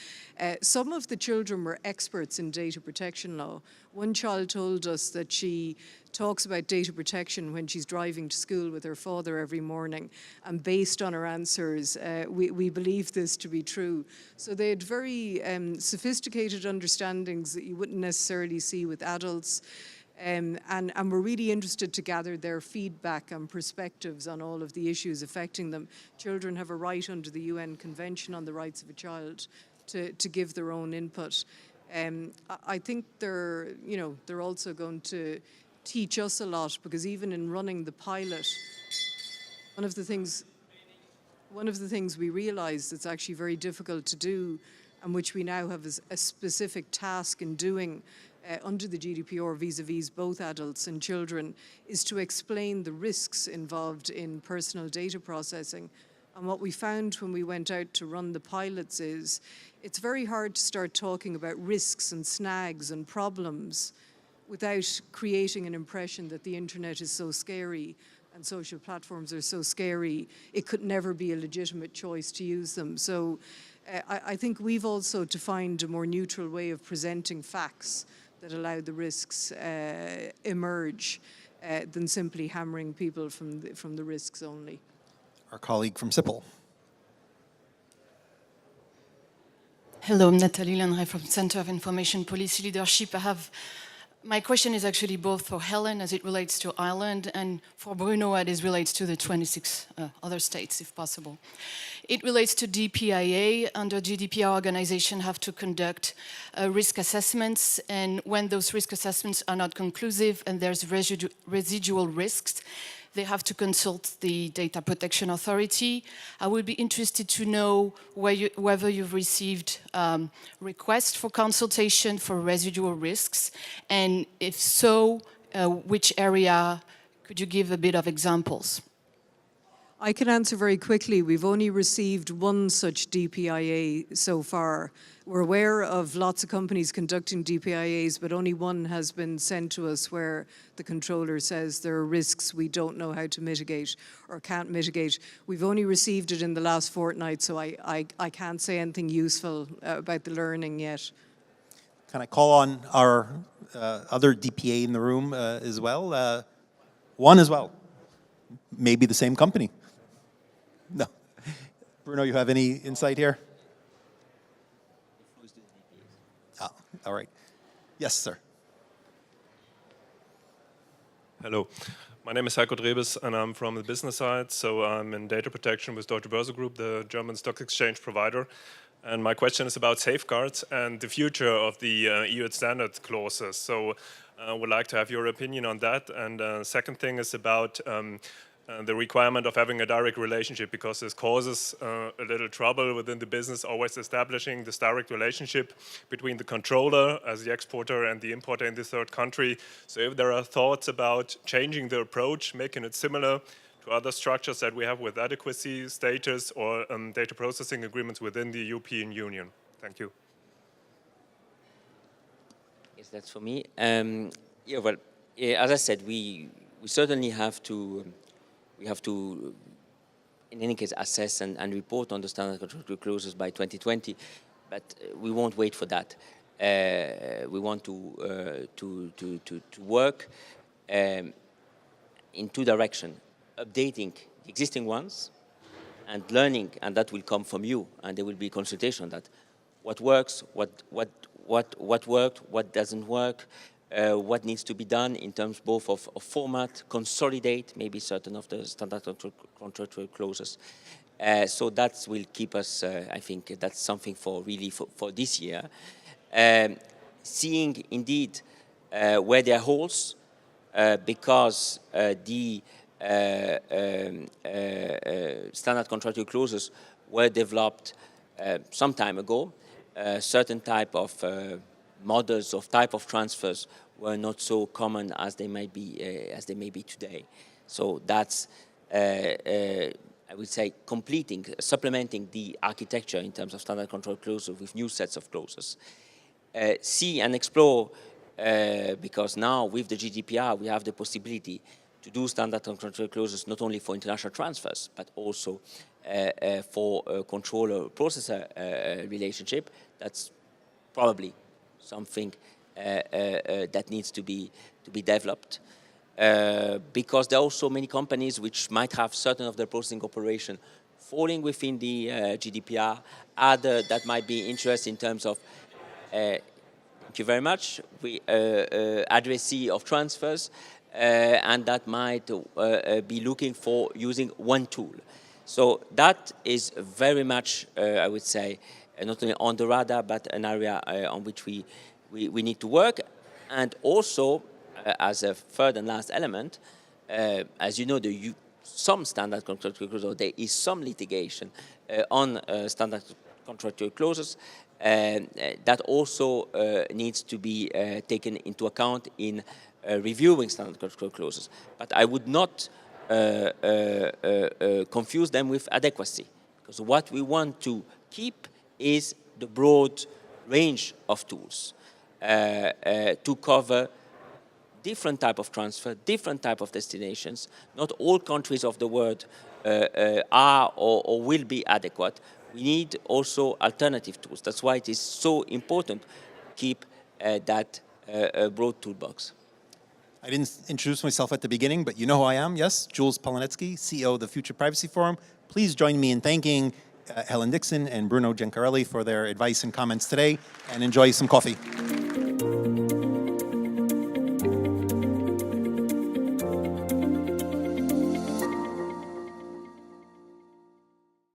B: Some of the children were experts in data protection law. One child told us that she talks about data protection when she's driving to school with her father every morning, and based on her answers, we believe this to be true. So they had very sophisticated understandings that you wouldn't necessarily see with adults. And we're really interested to gather their feedback and perspectives on all of the issues affecting them. Children have a right under the UN Convention on the Rights of a Child to give their own input. I think they're also going to teach us a lot, because even in running the pilot, one of the things we realised that's actually very difficult to do, and which we now have as a specific task in doing under the GDPR vis-a-vis both adults and children, is to explain the risks involved in personal data processing. And what we found when we went out to run the pilots is it's very hard to start talking about risks and snags and problems without creating an impression that the internet is so scary and social platforms are so scary, it could never be a legitimate choice to use them. So I think we've also to find a more neutral way of presenting facts that allow the risks emerge than simply hammering people from the risks only.
A: Our colleague from CIPL.
E: Hello, I'm Nathalie Lenray from Center of Information Policy Leadership. My question is actually both for Helen as it relates to Ireland and for Bruno as it relates to the 26 other states, if possible. It relates to DPIA. Under GDPR, organizations have to conduct risk assessments, and when those risk assessments are not conclusive and there's residual risks, they have to consult the Data Protection Authority. I would be interested to know whether you've received requests for consultation for residual risks, and if so, which area? Could you give a bit of examples?
B: I can answer very quickly. We've only received one such DPIA so far. We're aware of lots of companies conducting DPIAs, but only one has been sent to us where the controller says there are risks we don't know how to mitigate or can't mitigate. We've only received it in the last fortnight, so I can't say anything useful about the learning yet.
A: Can I call on our other DPA in the room as well? One as well. maybe the same company. No. Bruno, you have any insight here? Oh, all right. Yes, sir.
F: Hello. My name is Heiko Drebes, and I'm from the business side. So I'm in data protection with Deutsche Börse Group, the German stock exchange provider. And my question is about safeguards and the future of the EU standard clauses. So I would like to have your opinion on that. And second thing is about the requirement of having a direct relationship, because this causes a little trouble within the business, always establishing this direct relationship between the controller as the exporter and the importer in the third country. So if there are thoughts about changing the approach, making it similar to other structures that we have with adequacy, status, or data processing agreements within the European Union. Thank you.
C: Yes, that's for me. Yeah, well, as I said, we certainly have to. We have to, in any case, assess and report on the standard contractual clauses by 2020, but we won't wait for that. We want to work in two directions: updating the existing ones and learning, and that will come from you, and there will be consultation on that. What works, what worked, what doesn't work. What needs to be done in terms both of format, consolidate maybe certain of the standard contractual clauses. So that will keep us, I think that's something for really for this year. Seeing indeed where there are holes, because the standard contractual clauses were developed some time ago, certain type of models of type of transfers were not so common as they may be today. So that's I would say supplementing the architecture in terms of standard control clauses with new sets of clauses. See and explore, because now with the GDPR we have the possibility to do standard control clauses not only for international transfers but also for a controller-processor relationship. That's probably something that needs to be developed, because there are also many companies which might have certain of their processing operation falling within the GDPR, other that might be interested in terms of thank you very much, adequacy of transfers, and that might be looking for using one tool. So that is very much, I would say, not only on the radar, but an area on which we need to work. And also, as a third and last element, as you know, some standard contractual clauses, there is some litigation on standard contractual clauses that also needs to be taken into account in reviewing standard contractual clauses. But I would not confuse them with adequacy, because what we want to keep is the broad range of tools to cover different type of transfer, different type of destinations. Not all countries of the world are or will be adequate. We need also alternative tools. That's why it is so important to keep that broad toolbox.
A: I didn't introduce myself at the beginning, but you know who I am, yes? Jules Polonetsky, CEO of the Future Privacy Forum. Please join me in thanking Helen Dixon and Bruno Gencarelli for their advice and comments today, and enjoy some coffee.